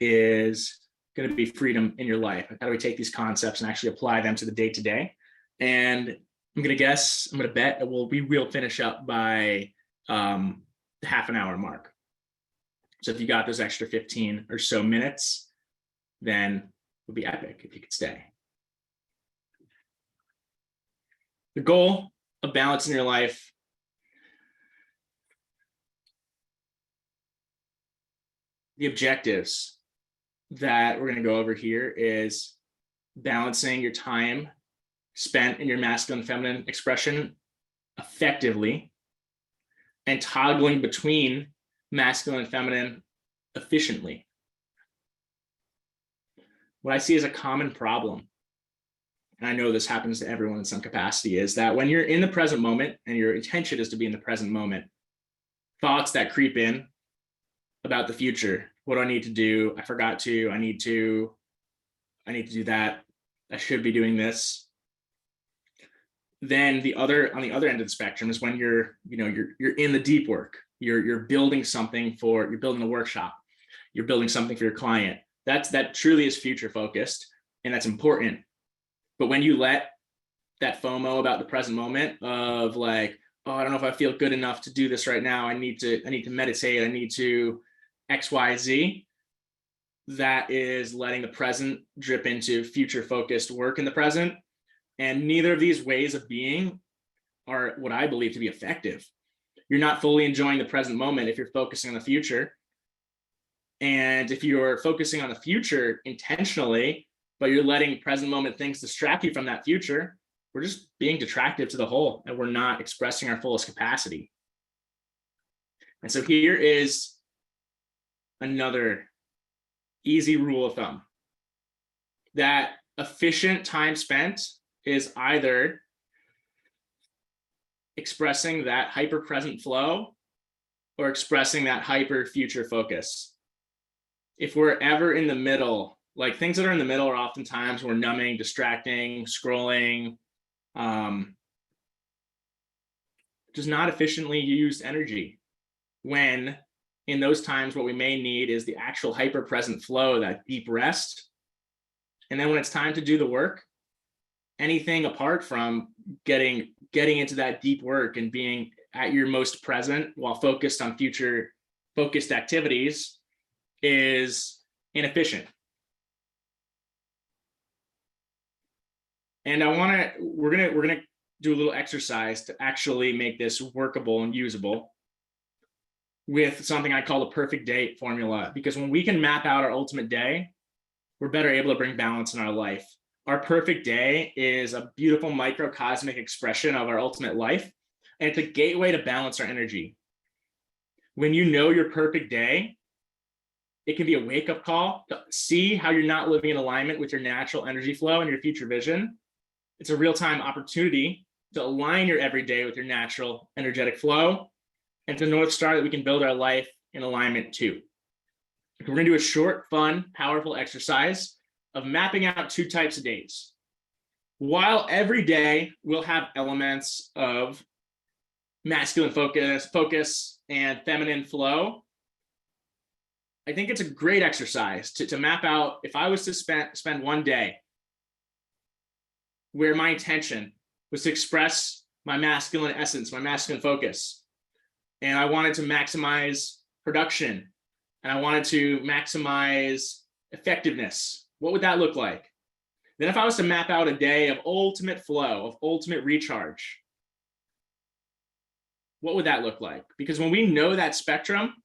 is going to be freedom in your life. How do we take these concepts and actually apply them to the day-to-day? And I'm going to bet that we will finish up by the half an hour mark. So if you got those extra 15 or so minutes, then it would be epic if you could stay. The goal of balance in your life the objectives that we're going to go over here is balancing your time spent in your masculine feminine expression effectively and toggling between masculine and feminine efficiently. What I see as a common problem, and I know this happens to everyone in some capacity, is that when you're in the present moment and your intention is to be in the present moment, thoughts that creep in about the future. What do I need to do? I forgot to, I need to do that. I should be doing this. Then on the other end of the spectrum is when you're in the deep work. You're building something you're building a workshop. You're building something for your client. That truly is future focused, and that's important. But when you let that FOMO about the present moment of like, oh, I don't know if I feel good enough to do this right now. I need to meditate. I need to XYZ, that is letting the present drip into future focused work in the present. And neither of these ways of being are what I believe to be effective. You're not fully enjoying the present moment if you're focusing on the future. And if you're focusing on the future intentionally, but you're letting present moment things distract you from that future, we're just being detractive to the whole, and we're not expressing our fullest capacity. And so here is another easy rule of thumb, that efficient time spent is either expressing that hyper present flow or expressing that hyper future focus. If we're ever in the middle, like things that are in the middle are oftentimes we're numbing, distracting, scrolling, just not efficiently used energy. When in those times, what we may need is the actual hyper present flow, that deep rest. And then when it's time to do the work, anything apart from getting into that deep work and being at your most present while focused on future focused activities is inefficient. And we're gonna do a little exercise to actually make this workable and usable with something I call the perfect day formula, because when we can map out our ultimate day, we're better able to bring balance in our life. Our perfect day is a beautiful microcosmic expression of our ultimate life, and it's a gateway to balance our energy. When you know your perfect day, it can be a wake-up call to see how you're not living in alignment with your natural energy flow and your future vision. It's a real-time opportunity to align your everyday with your natural energetic flow, and to North Star that we can build our life in alignment to. We're going to do a short, fun, powerful exercise of mapping out 2 types of days. While every day will have elements of masculine focus and feminine flow, I think it's a great exercise to map out, if I was to spend one day where my intention was to express my masculine essence, my masculine focus, and I wanted to maximize production, and I wanted to maximize effectiveness, what would that look like? Then if I was to map out a day of ultimate flow, of ultimate recharge, what would that look like? Because when we know that spectrum,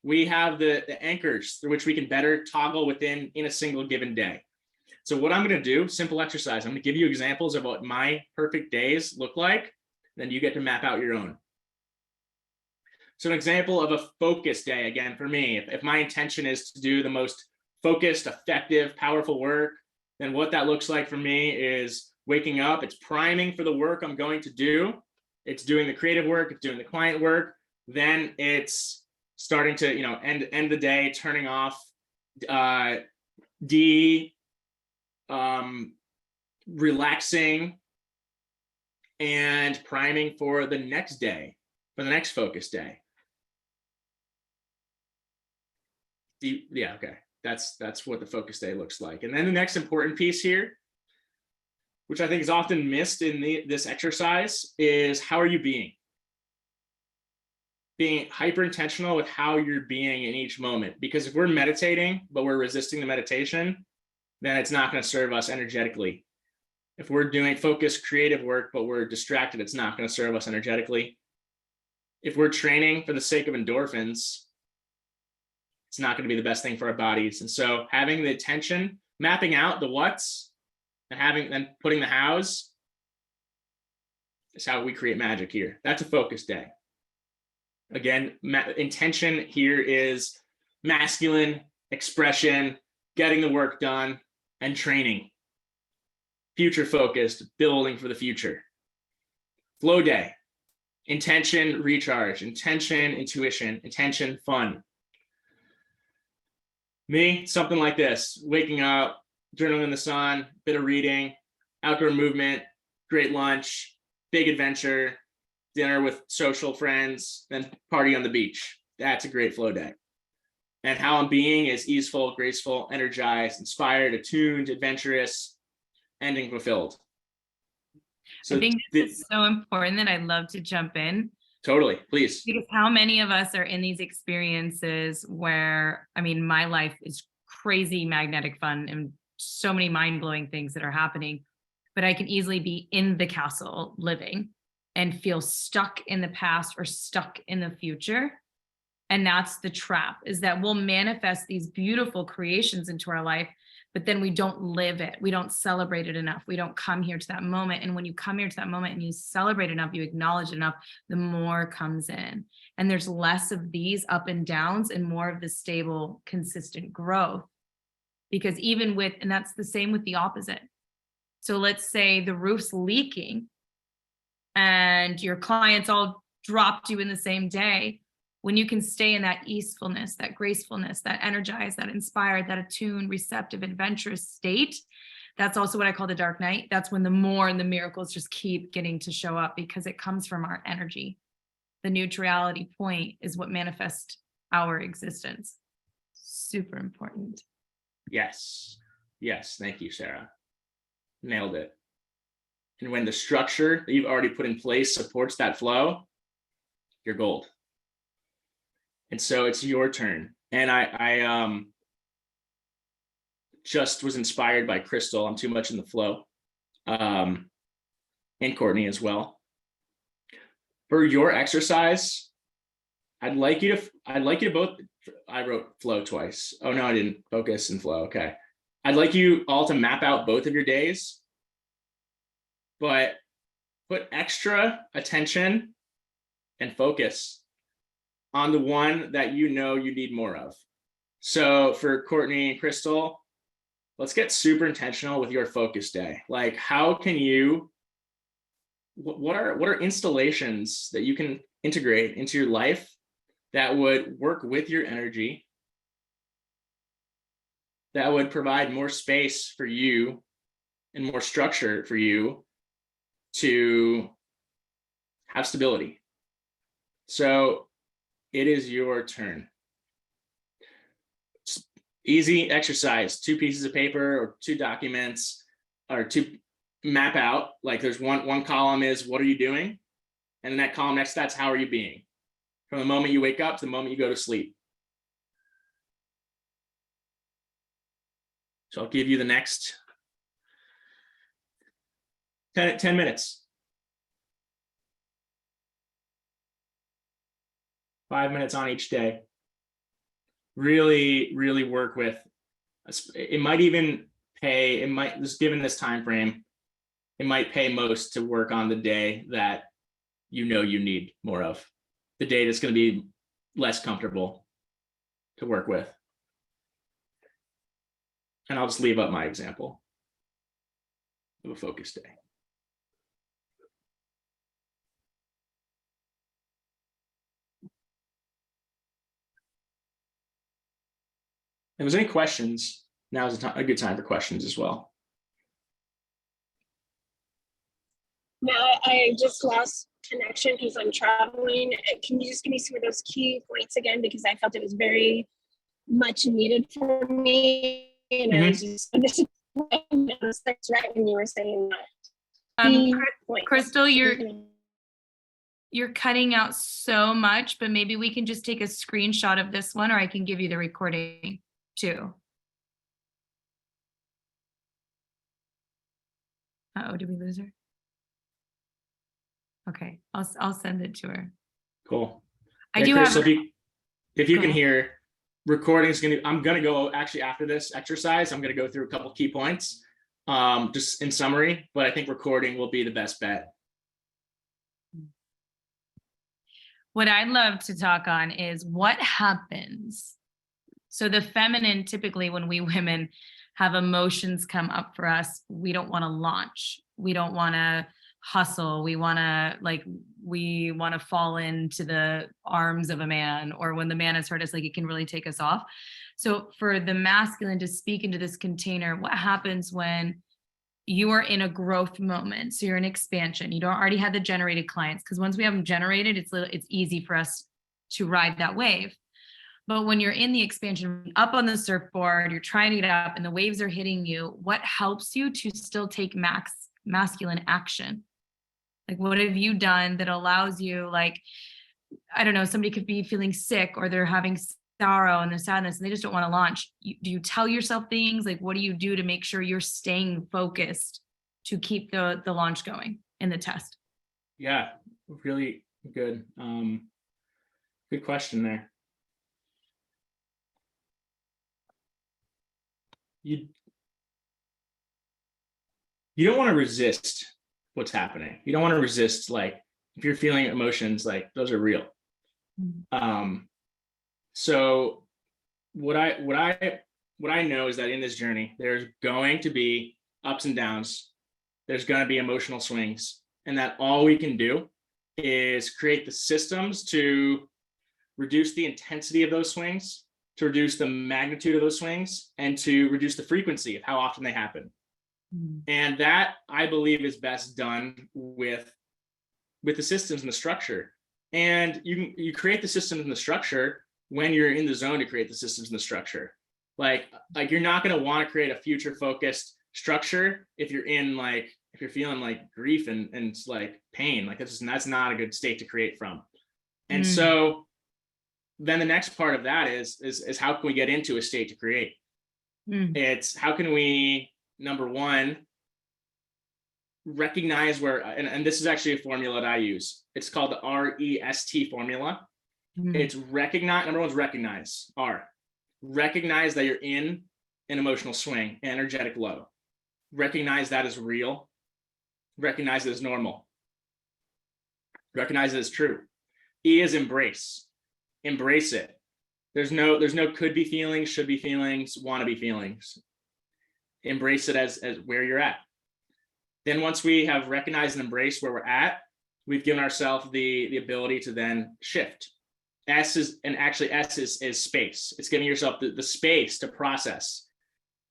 we have the anchors through which we can better toggle within in a single given day. So what I'm going to do, simple exercise, I'm going to give you examples of what my perfect days look like. Then you get to map out your own. So an example of a focus day, again, for me, if my intention is to do the most focused, effective, powerful work, then what that looks like for me is waking up, it's priming for the work I'm going to do. It's doing the creative work, it's doing the client work. Then it's starting to, end the day, turning off, relaxing and priming for the next day, for the next focus day. Yeah, okay. That's what the focus day looks like. And then the next important piece here, which I think is often missed in this exercise, is how are you being? Being hyper intentional with how you're being in each moment. Because if we're meditating, but we're resisting the meditation, then it's not going to serve us energetically. If we're doing focused creative work, but we're distracted, it's not going to serve us energetically. If we're training for the sake of endorphins, it's not going to be the best thing for our bodies. And so having the attention, mapping out the what's, and then putting the hows is how we create magic here. That's a focus day. Again, intention here is masculine expression, getting the work done, and training. Future focused, building for the future. Flow day, intention, recharge, intention, intuition, intention, fun. Me, something like this: waking up, journaling in the sun, bit of reading, outdoor movement, great lunch, big adventure, dinner with social friends, then party on the beach. That's a great flow day. And how I'm being is easeful, graceful, energized, inspired, attuned, adventurous, ending fulfilled. So I think this is so important that I'd love to jump in. Totally, please. Because how many of us are in these experiences where, my life is crazy magnetic fun and so many mind-blowing things that are happening, but I can easily be in the castle living and feel stuck in the past or stuck in the future. And that's the trap, is that we'll manifest these beautiful creations into our life, but then we don't live it. We don't celebrate it enough. We don't come here to that moment. And when you come here to that moment and you celebrate enough, you acknowledge enough, the more comes in. And there's less of these up and downs and more of the stable, consistent growth. Because and that's the same with the opposite. So let's say the roof's leaking and your clients all dropped you in the same day. When you can stay in that easefulness, that gracefulness, that energized, that inspired, that attuned, receptive, adventurous state, that's also what I call the dark night. That's when the more and the miracles just keep getting to show up, because it comes from our energy. The neutrality point is what manifests our existence. Super important. Yes. Thank you, Sarah. Nailed it. And when the structure that you've already put in place supports that flow, you're gold. And so it's your turn. And I just was inspired by Crystal. I'm too much in the flow. And Courtney as well. For your exercise, I'd like you to both, I wrote flow twice. Oh no, I didn't. Focus and flow. Okay. I'd like you all to map out both of your days, but put extra attention and focus on the one that you need more of. So for Courtney and Crystal, let's get super intentional with your focus day. Like, how can you what are installations that you can integrate into your life that would work with your energy, that would provide more space for you and more structure for you to have stability. So it is your turn. Easy exercise, 2 pieces of paper or 2 documents, or to map out, like there's one column is what are you doing? And then that column next to that's how are you being? From the moment you wake up to the moment you go to sleep. So I'll give you the next 10 minutes. 5 minutes on each day. Really, really work with. It might even pay. It might, just given this time frame, it might pay most to work on the day that you know you need more of. The day that's going to be less comfortable to work with. And I'll just leave up my example of a focus day. If there's any questions, now is a good time for questions as well. No, I just lost connection because I'm traveling. Can you just give me some of those key points again? Because I felt it was very much needed for me. And I was just, this is right when you were saying that. Key points. Crystal, you're cutting out so much, but maybe we can just take a screenshot of this one, or I can give you the recording too. Uh-oh, did we lose her? Okay, I'll send it to her. Cool. I Yeah, do Chris, have. if you Go can ahead. hear, I'm gonna go actually after this exercise. I'm gonna go through a couple key points, just in summary. But I think recording will be the best bet. What I'd love to talk on is what happens. So the feminine, typically when we women have emotions come up for us, we don't want to launch. We don't want to hustle. We want to fall into the arms of a man, or when the man has hurt us, like it can really take us off. So for the masculine to speak into this container, what happens when you are in a growth moment? So you're in expansion. You don't already have the generated clients, because once we have them generated, it's easy for us to ride that wave. But when you're in the expansion, up on the surfboard, you're trying to get up and the waves are hitting you, what helps you to still take masculine action? Like, what have you done that allows you, like, I don't know, somebody could be feeling sick or they're having sorrow and the sadness and they just don't want to launch. Do you tell yourself things? Like, what do you do to make sure you're staying focused to keep the launch going in the test? Yeah, really good. Good question there. You don't want to resist what's happening. You don't want to resist, like, if you're feeling emotions, like those are real. So what I know is that in this journey, there's going to be ups and downs. There's going to be emotional swings, and that all we can do is create the systems to reduce the intensity of those swings, to reduce the magnitude of those swings, and to reduce the frequency of how often they happen. And that, I believe, is best done with the systems and the structure. And you create the systems and the structure when you're in the zone to create the systems and the structure. Like you're not going to want to create a future focused structure if you're feeling like grief and like pain. Like that's not a good state to create from. And so then the next part of that is how can we get into a state to create? It's how can we, number one, recognize where, and this is actually a formula that I use. It's called the REST formula. It's recognize, number one is recognize, recognize that you're in an emotional swing, energetic low. Recognize that as real. Recognize it as normal. Recognize it as true. E is embrace. Embrace it. There's no could be feelings, should be feelings, want to be feelings. Embrace it as where you're at. Then once we have recognized and embraced where we're at, we've given ourselves the ability to then shift. S is space. It's giving yourself the space to process,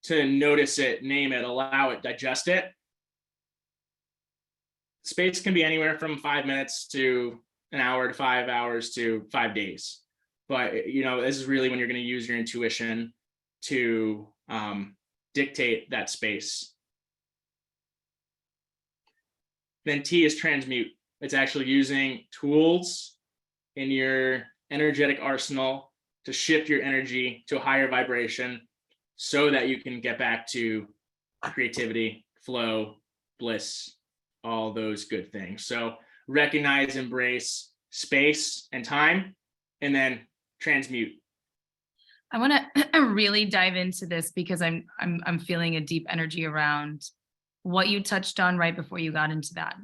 to notice it, name it, allow it, digest it. Space can be anywhere from 5 minutes to an hour to 5 hours to 5 days. But, you know, this is really when you're going to use your intuition to dictate that space. Then T is transmute. It's actually using tools in your energetic arsenal to shift your energy to a higher vibration so that you can get back to creativity, flow, bliss, all those good things. So recognize, embrace space and time, and then transmute. I want to really dive into this because I'm feeling a deep energy around what you touched on right before you got into that.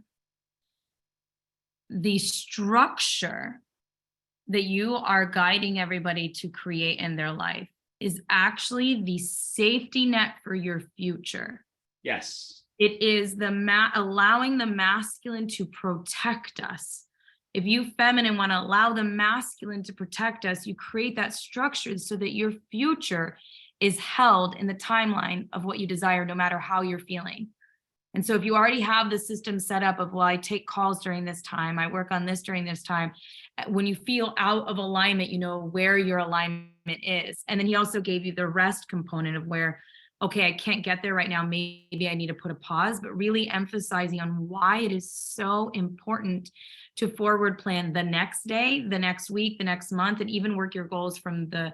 The structure that you are guiding everybody to create in their life is actually the safety net for your future. Yes. It is allowing the masculine to protect us. If you feminine want to allow the masculine to protect us, you create that structure so that your future is held in the timeline of what you desire, no matter how you're feeling. And so if you already have the system set up of, well, I take calls during this time, I work on this during this time, when you feel out of alignment, you know where your alignment is. And then he also gave you the rest component of where, okay, I can't get there right now, maybe I need to put a pause, but really emphasizing on why it is so important to forward plan the next day, the next week, the next month, and even work your goals from the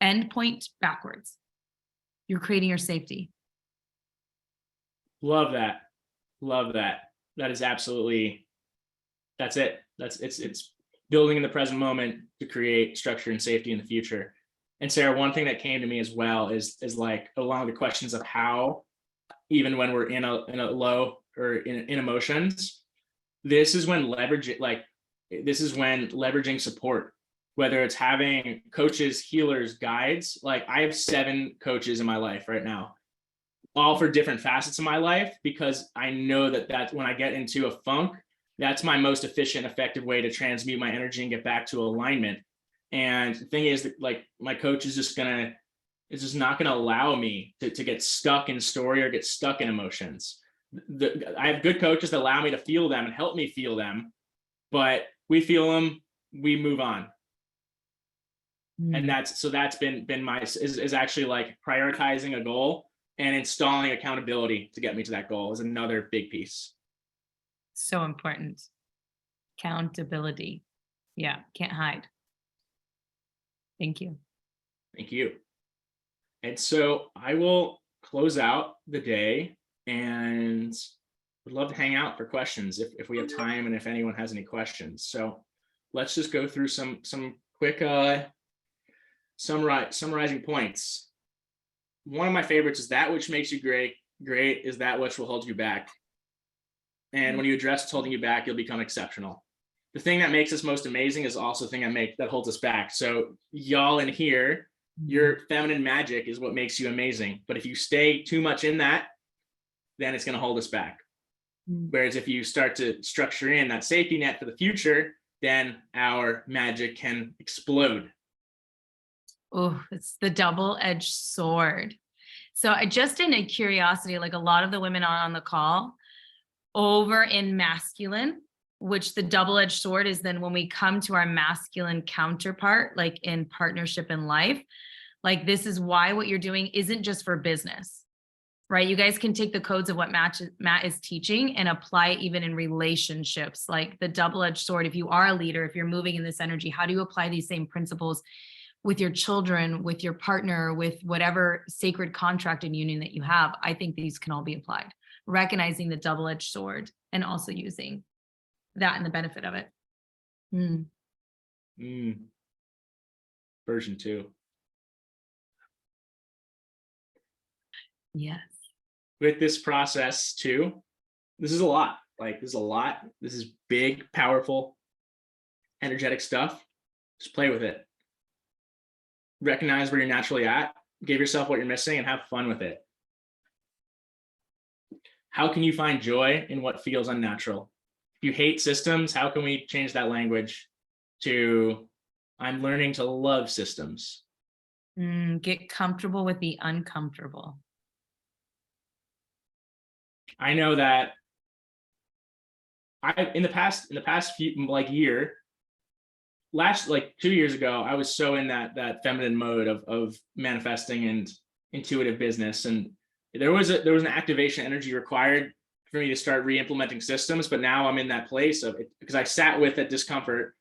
end point backwards. You're creating your safety. Love that. Love that. That is absolutely, that's it. It's building in the present moment to create structure and safety in the future. And Sarah, one thing that came to me as well is like along the questions of how, even when we're in a low or in emotions, this is when leveraging support, whether it's having coaches, healers, guides. Like I have 7 coaches in my life right now, all for different facets of my life, because I know that when I get into a funk, that's my most efficient, effective way to transmute my energy and get back to alignment. And the thing is that like my coach is just not gonna allow me to get stuck in story or get stuck in emotions. I have good coaches that allow me to feel them and help me feel them, but we feel them, we move on. And that's been my is actually like prioritizing a goal and installing accountability to get me to that goal is another big piece. So important. Accountability. Yeah, can't hide. Thank you. Thank you. And so I will close out the day and would love to hang out for questions if we have time and if anyone has any questions. So let's just go through some quick summarizing points. One of my favorites is that which makes you great is that which will hold you back. And when you address what's holding you back, you'll become exceptional. The thing that makes us most amazing is also the thing that holds us back. So y'all in here, your feminine magic is what makes you amazing. But if you stay too much in that, then it's going to hold us back. Whereas if you start to structure in that safety net for the future, then our magic can explode. Oh, it's the double-edged sword. So I just in a curiosity, like a lot of the women on the call over in masculine, which the double-edged sword is then when we come to our masculine counterpart, like in partnership in life, like this is why what you're doing isn't just for business, right? You guys can take the codes of what Matt is teaching and apply it even in relationships, like the double-edged sword. If you are a leader, if you're moving in this energy, how do you apply these same principles with your children, with your partner, with whatever sacred contract and union that you have? I think these can all be applied, recognizing the double-edged sword and also using that and the benefit of it. Version 2. Yes. With this process too, this is a lot. This is big, powerful, energetic stuff. Just play with it. Recognize where you're naturally at, give yourself what you're missing, and have fun with it. how can you find joy in what feels unnatural? If you hate systems, how can we change that language to I'm learning to love systems? Get comfortable with the uncomfortable. I know that in the past few like year, last like 2 years ago, I was so in that feminine mode of manifesting and intuitive business, and there was an activation energy required for me to start re-implementing systems. But now I'm in that place of it because I sat with that discomfort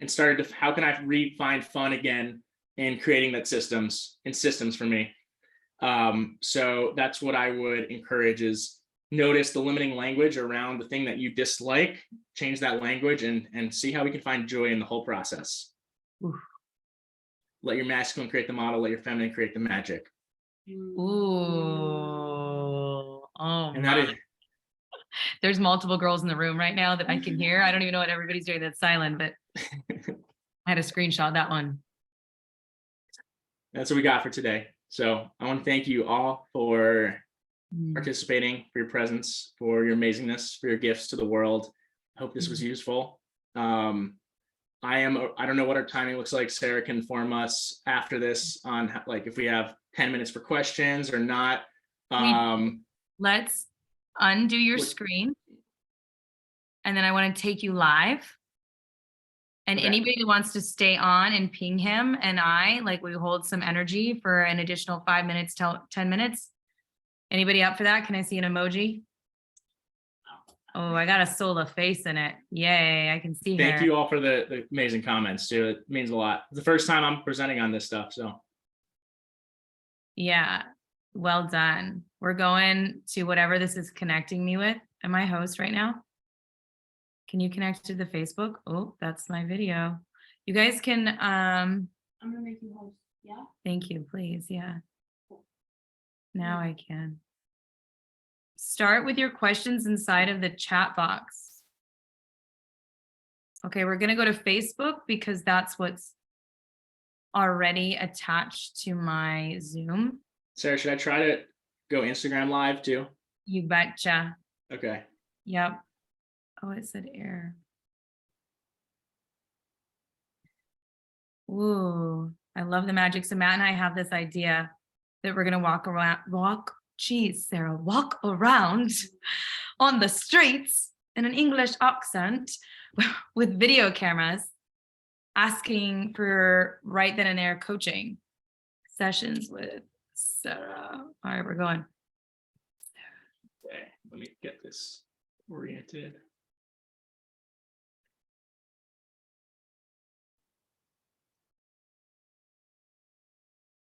and started to how can I find fun again in creating that systems for me. So that's what I would encourage is notice the limiting language around the thing that you dislike, change that language and see how we can find joy in the whole process. Oof. Let your masculine create the model, let your feminine create the magic. Ooh. Oh, And that is there's multiple girls in the room right now that I can hear. I don't even know what everybody's doing that's silent, but I had to screenshot that one. That's what we got for today. So I want to thank you all for participating, for your presence, for your amazingness, for your gifts to the world. I hope this was useful. I don't know what our timing looks like. Sarah can inform us after this on like if we have 10 minutes for questions or not. Let's undo your What- screen. And then I want to take you live. And Okay. anybody that wants to stay on and ping him and we hold some energy for an additional 5 minutes till 10 minutes. Anybody up for that? Can I see an emoji? Oh, I got a solar face in it. Yay, I can see Thank her. you all for the amazing comments too. It means a lot. It's the first time I'm presenting on this stuff. So Yeah, well done. We're going to whatever this is connecting me with. Am I host right now? Can you connect to the Facebook? Oh, that's my video. You guys can, I'm gonna make you host, yeah? thank you, please, yeah. Now I can. Start with your questions inside of the chat box. Okay, we're gonna go to Facebook because that's what's already attached to my Zoom. Sarah, should I try to go Instagram live too? You betcha. Okay. Yep. Oh, it said error. Ooh, I love the magic. So Matt and I have this idea that we're gonna walk around on the streets in an English accent with video cameras, asking for right then and there coaching sessions with Sarah. All right, we're going. Okay. Let me get this oriented.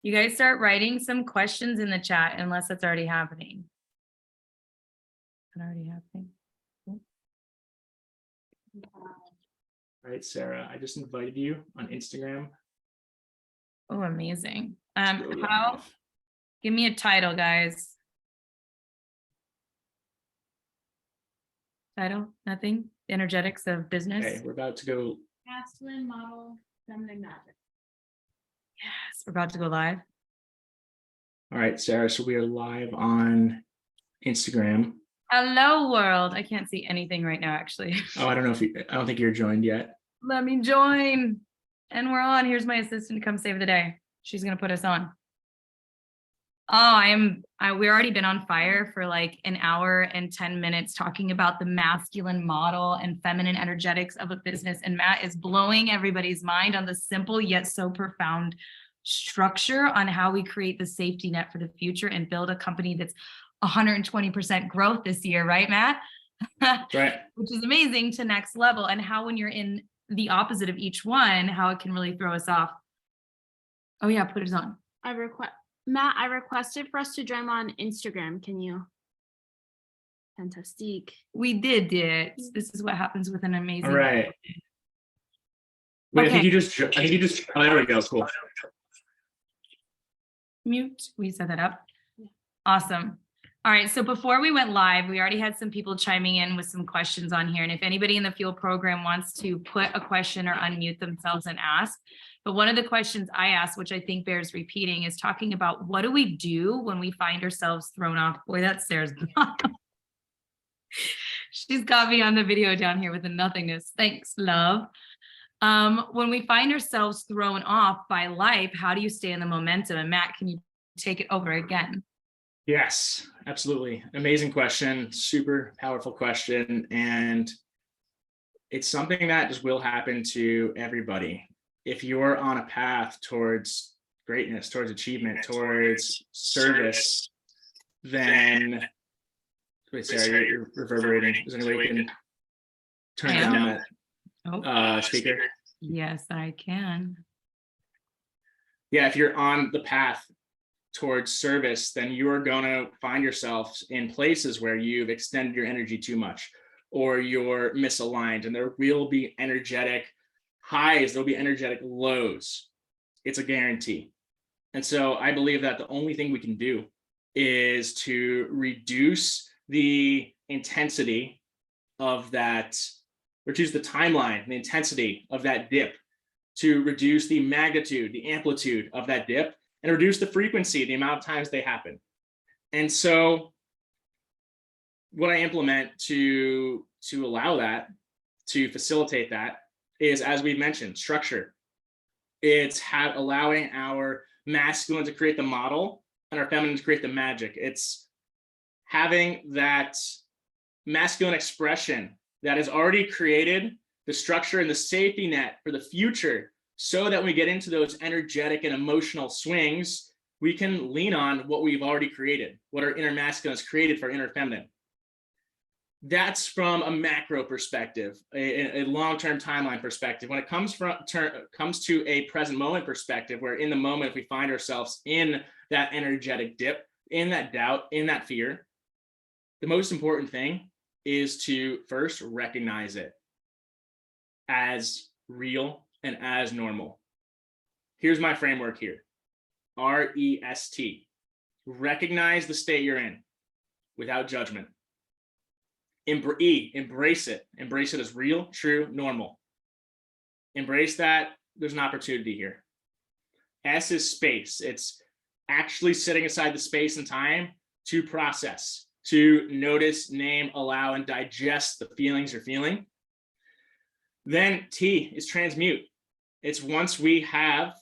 You guys start writing some questions in the chat unless it's already happening. It's already happening. All right, Sarah, I just invited you on Instagram. Oh, amazing. to go How? live. Give me a title, guys. Title? Nothing? Energetics of business? Okay, we're about to go. Masculine model, feminine magic. Yes, we're about to go live. All right, Sarah, so we are live on Instagram. Hello, world. I can't see anything right now, actually. Oh, I don't think you're joined yet. Let me join. And we're on. Here's my assistant to come save the day. She's going to put us on. Oh, we've already been on fire for like an hour and 10 minutes talking about the masculine model and feminine energetics of a business. And Matt is blowing everybody's mind on the simple yet so profound structure on how we create the safety net for the future and build a company that's 120% growth this year, right, Matt? That's right. Which is amazing to next level, and how when you're in the opposite of each one, how it can really throw us off. Oh yeah, put it on. Matt, I requested for us to join on Instagram. Can you? Fantastic. We did it. This is what happens with an amazing. All right. Wait, Okay. I think you just, oh, there we go, cool. Mute. We set that up. Awesome. All right. So before we went live, we already had some people chiming in with some questions on here. And if anybody in the Fuel program wants to put a question or unmute themselves and ask. But one of the questions I asked, which I think bears repeating, is talking about what do we do when we find ourselves thrown off? Boy, that's Sarah's. She's got me on the video down here with the nothingness. Thanks, love. When we find ourselves thrown off by life, how do you stay in the momentum? And Matt, can you take it over again? Yes, absolutely. Amazing question. Super powerful question. And it's something that just will happen to everybody. If you're on a path towards greatness, towards achievement, towards service, then wait, Sarah, you're reverberating. Is there any way you can turn down that speaker? Yes, I can. Yeah, if you're on the path towards service, then you're going to find yourself in places where you've extended your energy too much, or you're misaligned, and there will be energetic highs, there'll be energetic lows. It's a guarantee. And so I believe that the only thing we can do is to reduce the intensity of that, reduce the timeline, the intensity of that dip, to reduce the magnitude, the amplitude of that dip, and reduce the frequency, the amount of times they happen. And so what I implement to allow that, to facilitate that, is, as we mentioned, structure. It's allowing our masculine to create the model and our feminine to create the magic. It's having that masculine expression that has already created the structure and the safety net for the future, so that when we get into those energetic and emotional swings, we can lean on what we've already created, what our inner masculine has created for inner feminine. That's from a macro perspective, a long-term timeline perspective. When it comes to a present moment perspective, where in the moment, if we find ourselves in that energetic dip, in that doubt, in that fear, the most important thing is to first recognize it as real and as normal. Here's my framework here. REST. Recognize the state you're in without judgment. Embrace it. Embrace it as real, true, normal. Embrace that there's an opportunity here. S is space. It's actually setting aside the space and time to process, to notice, name, allow, and digest the feelings you're feeling. Then T is transmute. It's once we have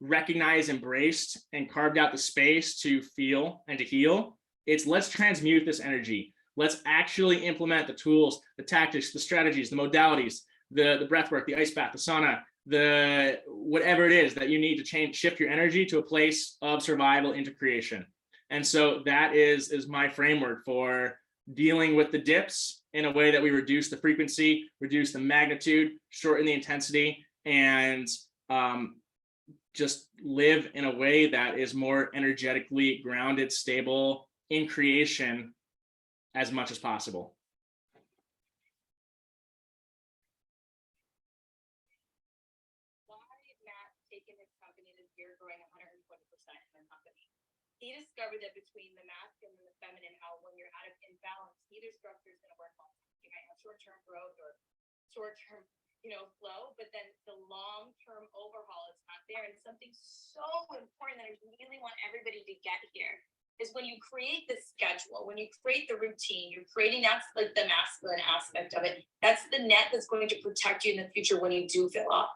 recognized, embraced, and carved out the space to feel and to heal, it's let's transmute this energy. Let's actually implement the tools, the tactics, the strategies, the modalities, the breath work, the ice bath, the sauna, the whatever it is that you need to shift your energy to a place of survival into creation. And so that is my framework for dealing with the dips in a way that we reduce the frequency, reduce the magnitude, shorten the intensity, and just live in a way that is more energetically grounded, stable in creation as much as possible. Why is Matt taking his company this year, growing 120% in the company? He discovered that between the masculine and the feminine, how when you're out of imbalance, either structure is going to work well. You might have short-term growth or short-term, flow, but then the long-term overhaul is not there. And something so important that I really want everybody to get here is when you create the schedule, when you create the routine, you're creating, that's like the masculine aspect of it. That's the net that's going to protect you in the future when you do fill up.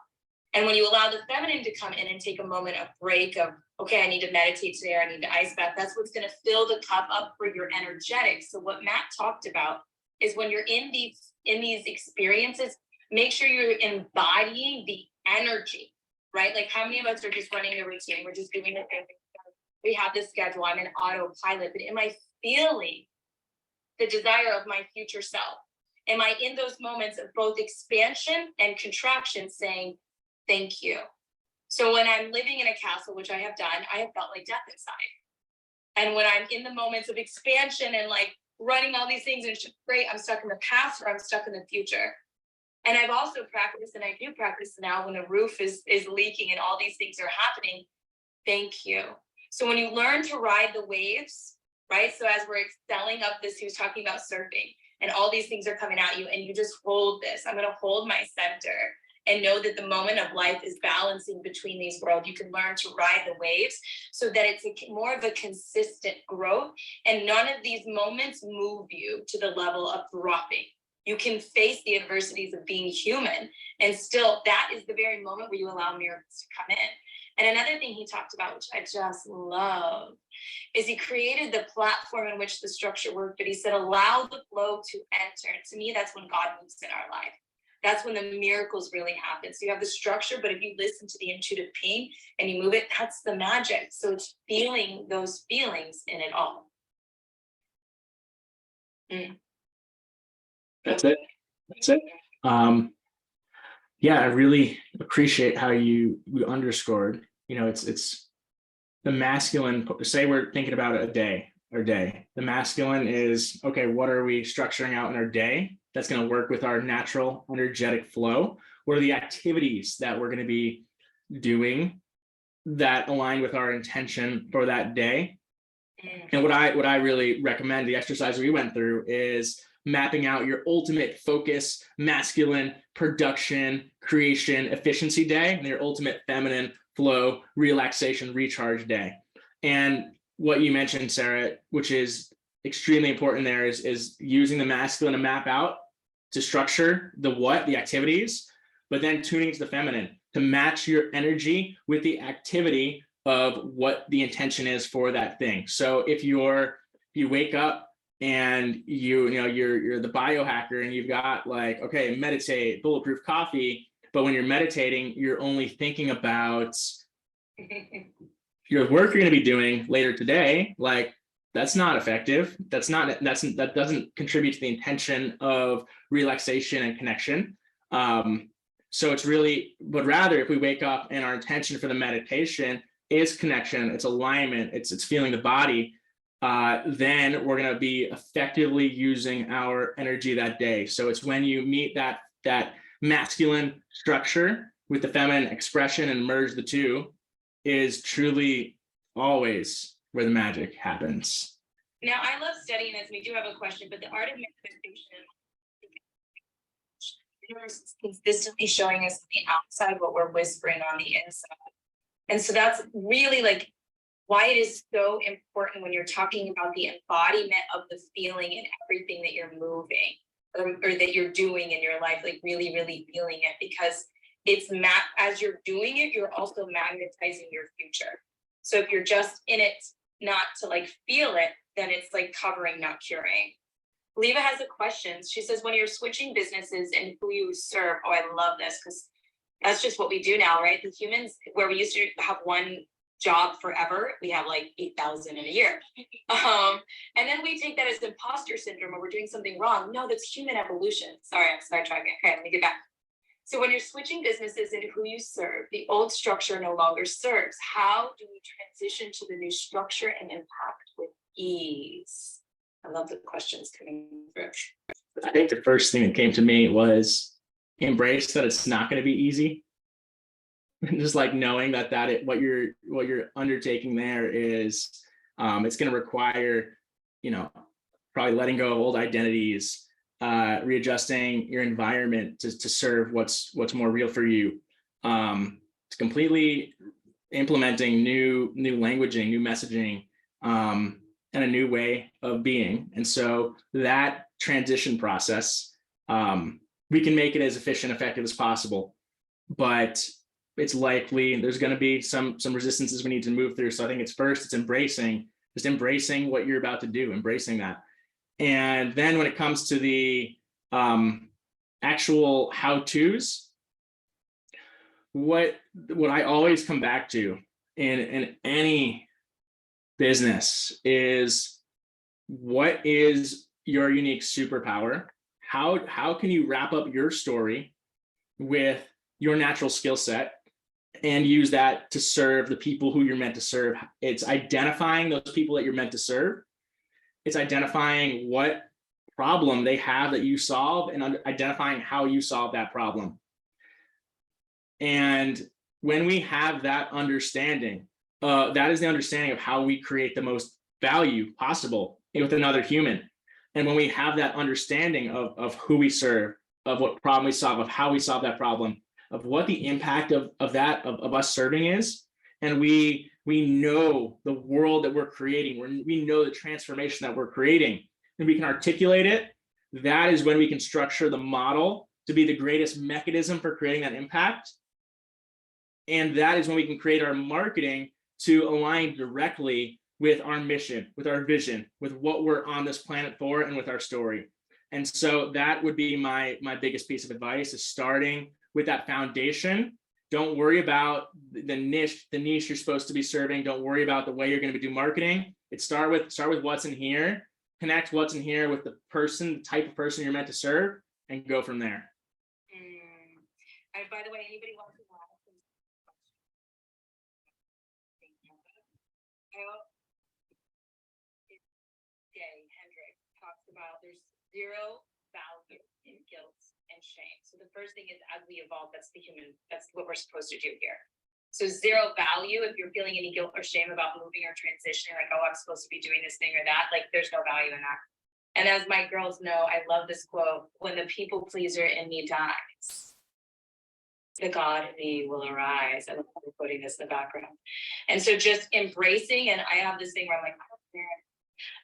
And when you allow the feminine to come in and take a moment of break of, okay, I need to meditate today, or I need to ice bath, that's what's going to fill the cup up for your energetics. So what Matt talked about is when you're in these experiences, make sure you're embodying the energy, right? Like how many of us are just running the routine? We're just doing the thing. We have this schedule. I'm in autopilot, but am I feeling the desire of my future self? Am I in those moments of both expansion and contraction saying, thank you? So when I'm living in a castle, which I have done, I have felt like death inside. And when I'm in the moments of expansion and like running all these things and it's just great, I'm stuck in the past or I'm stuck in the future. And I've also practiced, and I do practice now when the roof is leaking and all these things are happening, thank you. So when you learn to ride the waves, right? So as we're excelling up this, he was talking about surfing and all these things are coming at you and you just hold this. I'm going to hold my center and know that the moment of life is balancing between these worlds. You can learn to ride the waves so that it's more of a consistent growth, and none of these moments move you to the level of dropping. You can face the adversities of being human, and still that is the very moment where you allow miracles to come in. And another thing he talked about, which I just love, is he created the platform in which the structure worked, but he said, allow the flow to enter. And to me, that's when God moves in our life. That's when the miracles really happen. So you have the structure, but if you listen to the intuitive pain and you move it, that's the magic. So it's feeling those feelings in it all. That's it. That's it. Yeah, I really appreciate how you underscored, it's the masculine. Say we're thinking about a day. The masculine is, okay, what are we structuring out in our day that's going to work with our natural energetic flow? What are the activities that we're going to be doing that align with our intention for that day? And what I really recommend, the exercise we went through, is mapping out your ultimate focus, masculine, production, creation, efficiency day, and your ultimate feminine, flow, relaxation, recharge day. And what you mentioned, Sarah, which is extremely important there, is using the masculine to map out, to structure the activities, but then tuning to the feminine to match your energy with the activity of what the intention is for that thing. So if you wake up and you're the biohacker and you've got like, okay, meditate, bulletproof coffee, but when you're meditating, you're only thinking about your work you're going to be doing later today, like that's not effective. That doesn't contribute to the intention of relaxation and connection. So it's really, but rather if we wake up and our intention for the meditation is connection, it's alignment, it's feeling the body, then we're going to be effectively using our energy that day. So it's when you meet that masculine structure with the feminine expression and merge the two is truly always where the magic happens. Now, I love studying this. We do have a question, but the art of manifestation is consistently showing us the outside what we're whispering on the inside. And so that's really like why it is so important when you're talking about the embodiment of the feeling in everything that you're moving or that you're doing in your life, like really, really feeling it, because it's as you're doing it, you're also magnetizing your future. So if you're just in it, not to like feel it, then it's like covering, not curing. Leva has a question. She says, when you're switching businesses and who you serve, oh, I love this because that's just what we do now, right? The humans, where we used to have one job forever, we have like 8,000 in a year. And then we take that as imposter syndrome or we're doing something wrong. No, that's human evolution. Sorry, I'm sidetracking. Okay, let me get back. So when you're switching businesses and who you serve, the old structure no longer serves. How do we transition to the new structure and impact with ease? I love the questions coming through. I think the first thing that came to me was embrace that it's not going to be easy. Just like knowing that what you're undertaking there is it's going to require, probably letting go of old identities, readjusting your environment to serve what's more real for you. It's completely implementing new languaging, new messaging, and a new way of being. And so that transition process, we can make it as efficient, effective as possible, but it's likely there's going to be some resistances we need to move through. So I think it's embracing what you're about to do, embracing that. And then when it comes to the actual how-tos, what I always come back to in any business is, what is your unique superpower? How can you wrap up your story with your natural skill set and use that to serve the people who you're meant to serve? It's identifying those people that you're meant to serve. It's identifying what problem they have that you solve and identifying how you solve that problem. And when we have that understanding, that is the understanding of how we create the most value possible with another human. And when we have that understanding of who we serve, of what problem we solve, of how we solve that problem, of what the impact of us serving is. And we know the world that we're creating. We know the transformation that we're creating, and we can articulate it. That is when we can structure the model to be the greatest mechanism for creating that impact. And that is when we can create our marketing to align directly with our mission, with our vision, with what we're on this planet for, and with our story. And so that would be my biggest piece of advice, is starting with that foundation. Don't worry about the niche you're supposed to be serving. Don't worry about the way you're going to do marketing. Start with what's in here. Connect what's in here with the type of person you're meant to serve, and go from there. And by the way, anybody wants to Hendrick talks about there's zero value in guilt and shame. So the first thing is, as we evolve, that's what we're supposed to do here. So zero value, if you're feeling any guilt or shame about moving or transitioning, like, oh, I'm supposed to be doing this thing or that, like, there's no value in that. And as my girls know, I love this quote: when the people pleaser in me dies, the God in me will arise. I love putting this in the background. And so just embracing, and I have this thing where I'm like, I don't care,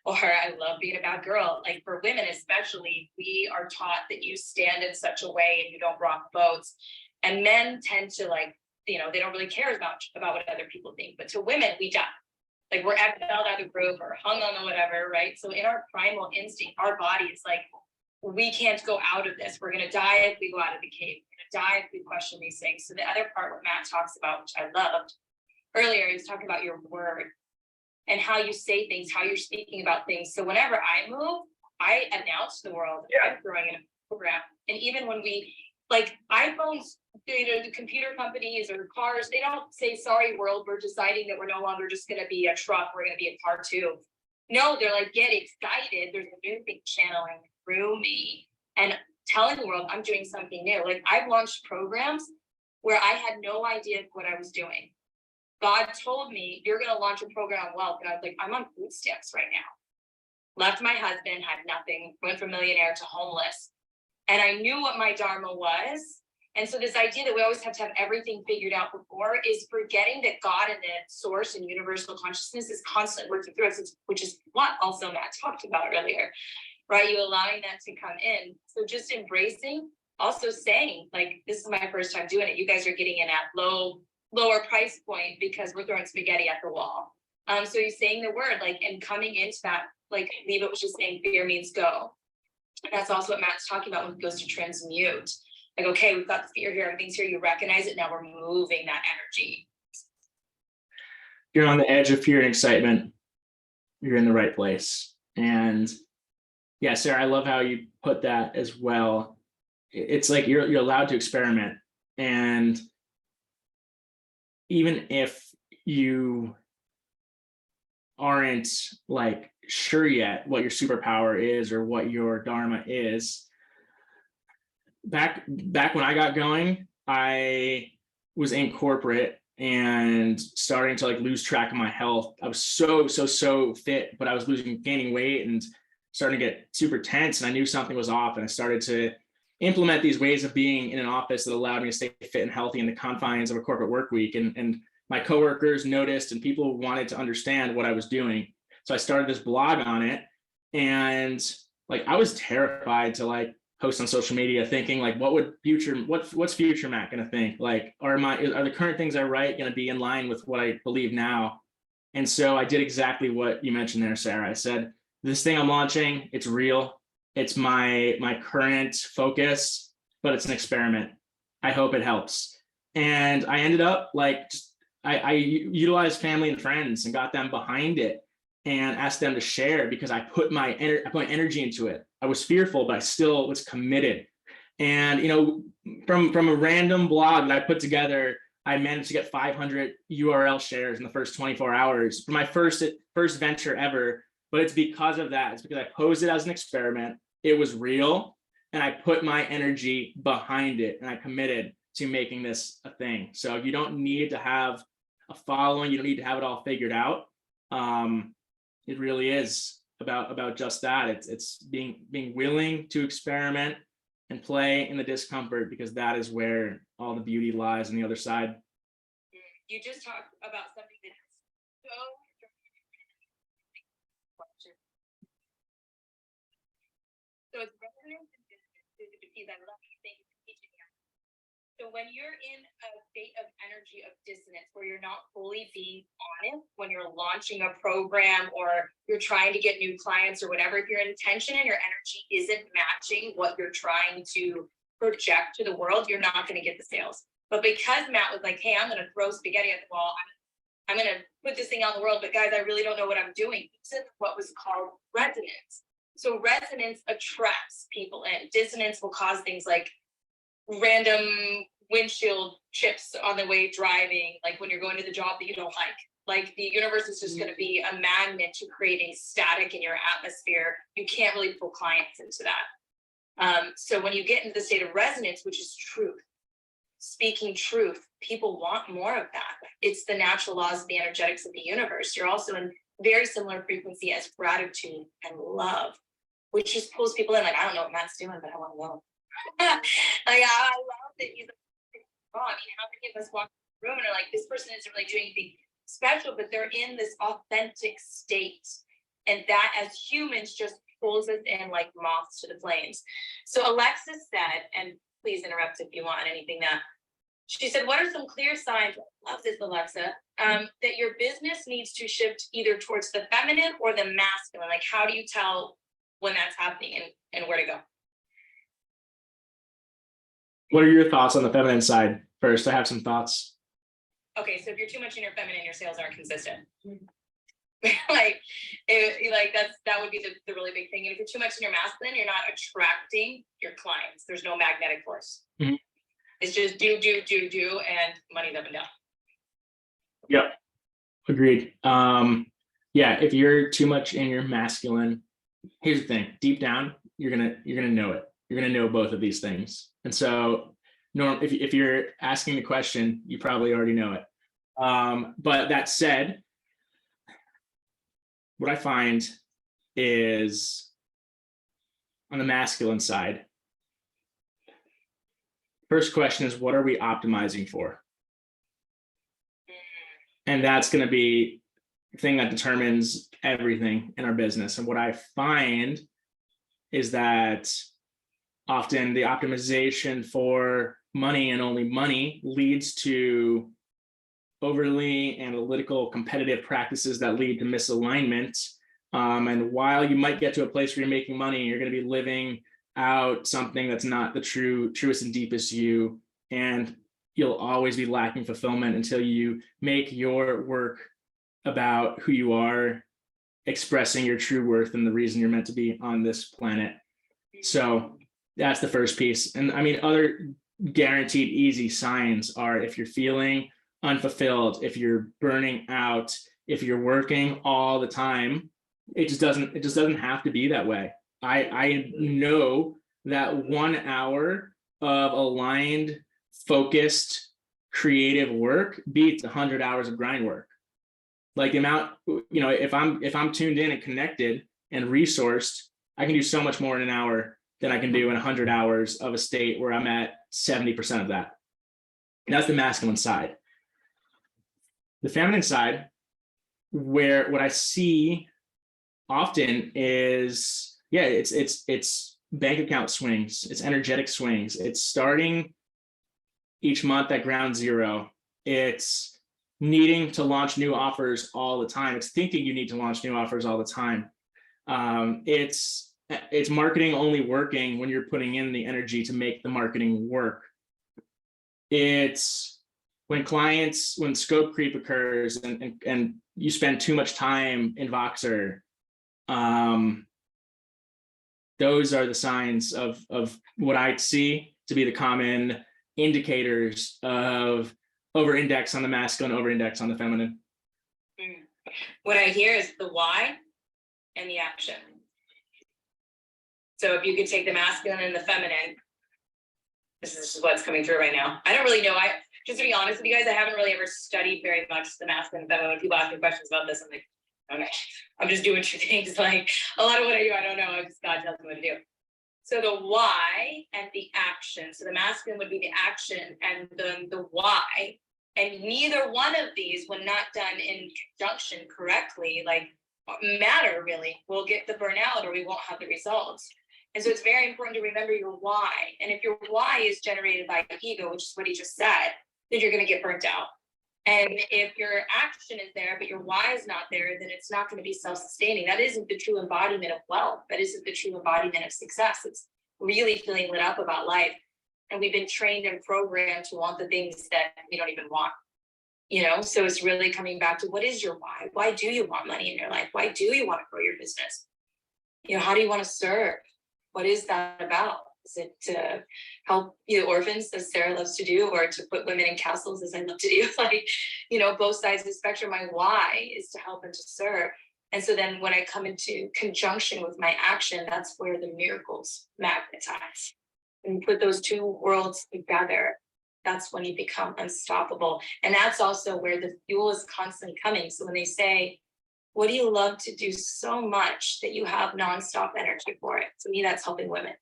or I love being a bad girl. Like, for women especially, we are taught that you stand in such a way and you don't rock boats. And men tend to, like, they don't really care about what other people think. But to women, we die. Like, we're exiled out of the group or hung on the whatever, right? So in our primal instinct, our body is like, we can't go out of this. We're going to die if we go out of the cave. We're going to die if we question these things. So the other part, what Matt talks about, which I loved earlier, he was talking about your word and how you say things, how you're speaking about things. So whenever I move, I announce to the world, I'm throwing in a program. And even when we, like, iPhones, the computer companies or cars, they don't say, sorry world, we're deciding that we're no longer just going to be a truck, we're going to be a car too. No, they're like, get excited, there's a new thing channeling through me and telling the world I'm doing something new. Like, I've launched programs where I had no idea what I was doing. God told me, you're going to launch a program on wealth. And I was like, I'm on food stamps right now. Left my husband, had nothing, went from millionaire to homeless. And I knew what my Dharma was. And so this idea that we always have to have everything figured out before is forgetting that God and the source and universal consciousness is constantly working through us, which is what also Matt talked about earlier, right? You allowing that to come in. So just embracing, also saying, like, this is my first time doing it. You guys are getting in at lower price point because we're throwing spaghetti at the wall. So you're saying the word, like, and coming into that, like Leva was just saying, fear means go. And that's also what Matt's talking about when he goes to transmute. Like, okay, we've got the fear here, everything's here, you recognize it, now we're moving that energy. You're on the edge of fear and excitement, you're in the right place. And yeah, Sarah, I love how you put that as well. It's like you're allowed to experiment. And even if you aren't, like, sure yet what your superpower is or what your Dharma is, back when I got going, I was in corporate and starting to, like, lose track of my health. I was so fit, but I was gaining weight and starting to get super tense, and I knew something was off, and I started to implement these ways of being in an office that allowed me to stay fit and healthy in the confines of a corporate work week. And my coworkers noticed, and people wanted to understand what I was doing. So I started this blog on it, and, like, I was terrified to, like, post on social media, thinking, like, what's future Matt gonna think? Like, are the current things I write gonna be in line with what I believe now? And so I did exactly what you mentioned there, Sarah. I said, this thing I'm launching, it's real. It's my current focus, but it's an experiment. I hope it helps. And I ended up, like, I utilized family and friends and got them behind it and asked them to share, because I put my energy into it. I was fearful, but I still was committed. And, from a random blog that I put together, I managed to get 500 URL shares in the first 24 hours for my first venture ever. But it's because of that. It's because I posed it as an experiment. It was real, and I put my energy behind it, and I committed to making this a thing. So you don't need to have a following. You don't need to have it all figured out. It really is about just that. It's being willing to experiment and play in the discomfort, because that is where all the beauty lies on the other side. You just talked about something that is so so it's resonance and dissonance. I love you think teaching you. So when you're in a state of energy of dissonance where you're not fully being honest when you're launching a program or you're trying to get new clients or whatever, if your intention and your energy isn't matching what you're trying to project to the world, you're not going to get the sales. But because Matt was like, hey, I'm going to throw spaghetti at the wall, I'm going to put this thing out in the world, but guys, I really don't know what I'm doing. This is what was called resonance. So resonance attracts people in. Dissonance will cause things like random windshield chips on the way driving, like when you're going to the job that you don't like. Like the universe is just going to be a magnet to creating static in your atmosphere. You can't really pull clients into that. So when you get into the state of resonance, which is truth, speaking truth, people want more of that. It's the natural laws of the energetics of the universe. You're also in very similar frequency as gratitude and love, which just pulls people in. Like, I don't know what Matt's doing, but I want to know. Like, I love that he's wrong. I mean, how many of us walk in the room and are like, this person isn't really doing anything special, but they're in this authentic state. And that as humans just pulls us in like moths to the flames. So Alexis said, and please interrupt if you want anything that she said, what are some clear signs, love this Alexa, that your business needs to shift either towards the feminine or the masculine? Like, how do you tell when that's happening and where to go? What are your thoughts on the feminine side first? I have some thoughts. Okay, so if you're too much in your feminine, your sales aren't consistent. Mm-hmm. like that would be the really big thing. And if you're too much in your masculine, you're not attracting your clients. There's no magnetic force. Mm-hmm. It's just do, and money's up and down. Yep. Agreed. Yeah, if you're too much in your masculine, here's the thing, deep down, you're gonna know it. You're gonna know both of these things. And so if you're asking the question, you probably already know it. But that said, what I find is on the masculine side, first question is, what are we optimizing for? And that's going to be the thing that determines everything in our business. And what I find is that often the optimization for money and only money leads to overly analytical competitive practices that lead to misalignment. And while you might get to a place where you're making money, you're going to be living out something that's not the truest and deepest you. And you'll always be lacking fulfillment until you make your work about who you are, expressing your true worth and the reason you're meant to be on this planet. So that's the first piece. And I mean, other guaranteed easy signs are if you're feeling unfulfilled, if you're burning out, if you're working all the time. It just doesn't have to be that way. I know that 1 hour of aligned, focused, creative work beats 100 hours of grind work. Like the amount, if I'm tuned in and connected and resourced, I can do so much more in an hour than I can do in 100 hours of a state where I'm at 70% of that. And that's the masculine side. The feminine side, where what I see often is, yeah, it's bank account swings, it's energetic swings, it's starting each month at ground zero, it's needing to launch new offers all the time, it's thinking you need to launch new offers all the time. It's marketing only working when you're putting in the energy to make the marketing work. It's when scope creep occurs and you spend too much time in Voxer. Those are the signs of what I see to be the common indicators of over-index on the masculine, over-index on the feminine. What I hear is the why and the action. So if you could take the masculine and the feminine, this is what's coming through right now. I don't really know. Just to be honest with you guys, I haven't really ever studied very much the masculine and feminine. When people ask me questions about this, I'm like, okay, I'm just doing two things. Like a lot of what I do, I don't know. I just God tells me what to do. So the why and the action. So the masculine would be the action and the why. And neither one of these, when not done in conjunction correctly, like matter really, will get the burnout or we won't have the results. And so it's very important to remember your why. And if your why is generated by ego, which is what he just said, then you're going to get burnt out. And if your action is there, but your why is not there, then it's not going to be self-sustaining. That isn't the true embodiment of wealth. That isn't the true embodiment of success. It's really feeling lit up about life. And we've been trained and programmed to want the things that we don't even want. You know, so it's really coming back to what is your why? Why do you want money in your life? Why do you want to grow your business? You know, how do you want to serve? What is that about? Is it to help orphans, as Sarah loves to do, or to put women in castles, as I love to do? Like, you know, both sides of the spectrum. My why is to help and to serve. And so then when I come into conjunction with my action, that's where the miracles magnetize. And you put those two worlds together, that's when you become unstoppable. And that's also where the fuel is constantly coming. So when they say, what do you love to do so much that you have nonstop energy for it? To me, that's helping women,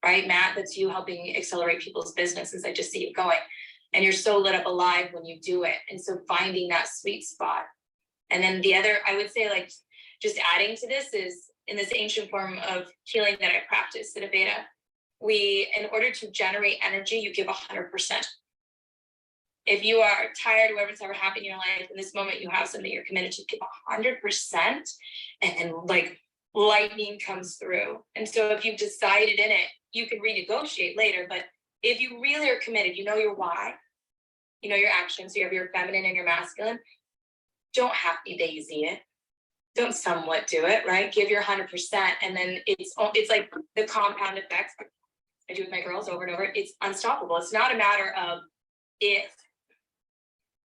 right? Matt, that's you helping accelerate people's businesses. I just see you going. And you're so lit up alive when you do it. And so finding that sweet spot. And then the other, I would say, like, just adding to this is in this ancient form of healing that I practice at Aveda, in order to generate energy, you give 100%. If you are tired, whatever's ever happened in your life, in this moment you have something you're committed to, give 100%, and then like lightning comes through. And so if you've decided in it, you can renegotiate later. But if you really are committed, you know your why, you know your actions, so you have your feminine and your masculine, don't happy daisy it. Don't somewhat do it, right? Give your 100%. And then it's like the compound effects I do with my girls over and over. It's unstoppable. It's not a matter of if,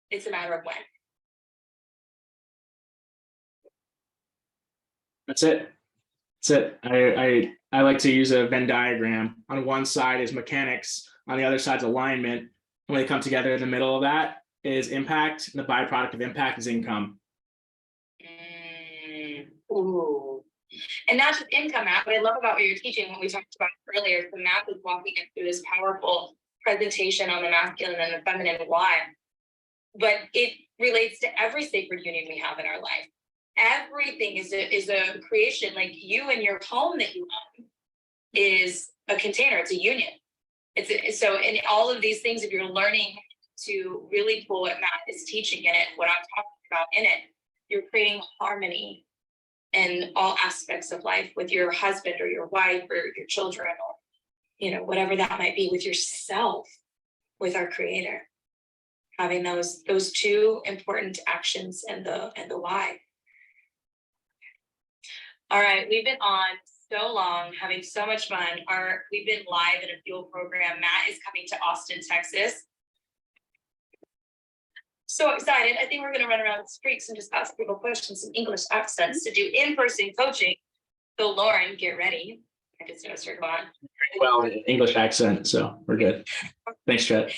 it's a matter of when. That's it. That's it. I like to use a Venn diagram. On one side is mechanics, on the other side is alignment. When they come together in the middle of that is impact, and the byproduct of impact is income. Ooh. And not just income, Matt. What I love about what you're teaching, what we talked about earlier, the Matt is walking us through this powerful presentation on the masculine and the feminine why. But it relates to every sacred union we have in our life. Everything is a creation. Like you and your home that you own is a container. It's a union. So in all of these things, if you're learning to really pull what Matt is teaching in it, what I'm talking about in it, you're creating harmony in all aspects of life with your husband or your wife or your children, or, you know, whatever that might be, with yourself, with our creator. Having those two important actions and the why. All right, we've been on so long, having so much fun. We've been live in a fuel program. Matt is coming to Austin, Texas. So excited. I think we're going to run around the streets and just ask people questions in English accents to do in-person coaching. So Lauren, get ready. I just know circle on. Well, English accent, so we're good. Thanks, Chet.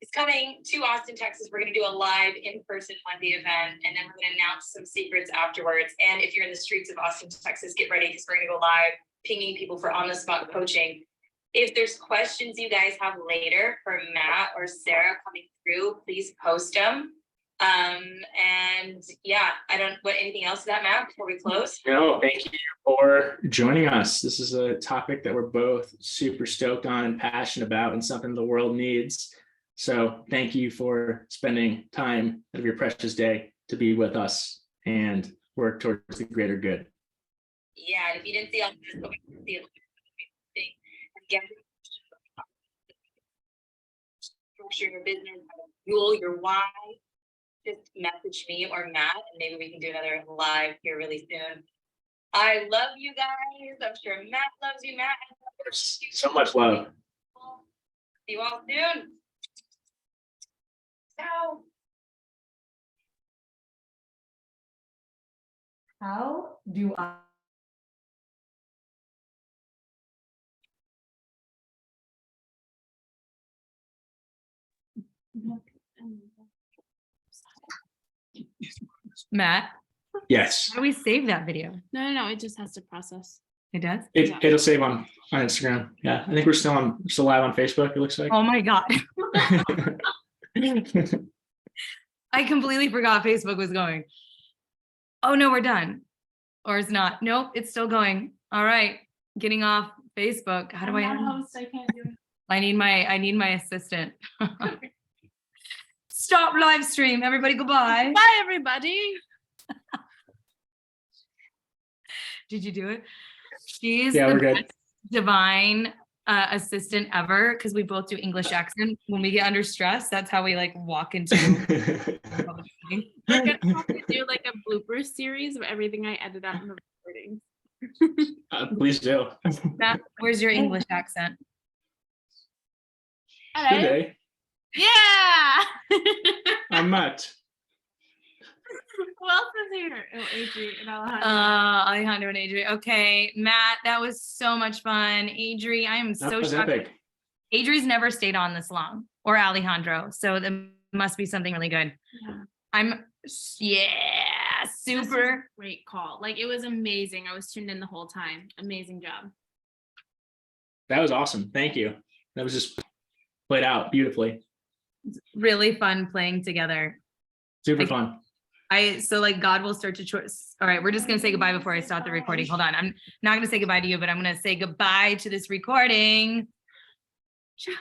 It's coming to Austin, Texas. We're going to do a live in-person Monday event, and then we're going to announce some secrets afterwards. And if you're in the streets of Austin, Texas, get ready, because we're going to go live, pinging people for on-the-spot coaching. If there's questions you guys have later for Matt or Sarah coming through, please post them. And yeah, anything else to that, Matt, before we close? No, thank you for joining us. This is a topic that we're both super stoked on and passionate about, and something the world needs. So thank you for spending time out of your precious day to be with us and work towards the greater good. Yeah, and if you didn't see all this, go back and see it. Again, structure your business, fuel your why. Just message me or Matt, and maybe we can do another live here really soon. I love you guys. I'm sure Matt loves you, Matt. So much love. See you all soon. Ciao. How do I? Matt. Yes, How do we save that video? No, it just has to process. It does? it'll save on Instagram. Yeah, I think we're still live on Facebook. It looks like. Oh my God. I completely forgot Facebook was going. Oh no, we're done. Or it's not. Nope, it's still going. All right. Getting off Facebook. How do I I can't do it. I need my assistant. Stop live stream. Everybody goodbye. Bye, everybody. Did you do it? She's Yeah, the we're good. best divine assistant ever because we both do English accent. When we get under stress, that's how we like walk into public meeting. We're gonna have to do like a blooper series of everything I edit out in the recording. Please do. Matt, where's your English accent? Good Hello. day. Yeah. I'm Matt. Who else is here? Oh, Adri and Alejandro. Alejandro and Adri. Okay, Matt, that was so much fun. Adri, I am That so was shocked. epic. Adri's never stayed on this long, or Alejandro. So there must be something really good. Yeah. This was a Super. great call. Like it was amazing. I was tuned in the whole time. Amazing job. That was awesome. Thank you. That was just played out beautifully. Really fun playing together. Super Like- fun. So like God will start to choice. All right, we're just gonna say goodbye before I start the recording. Hold on. I'm not gonna say goodbye to you, but I'm gonna say goodbye to this recording. Ciao.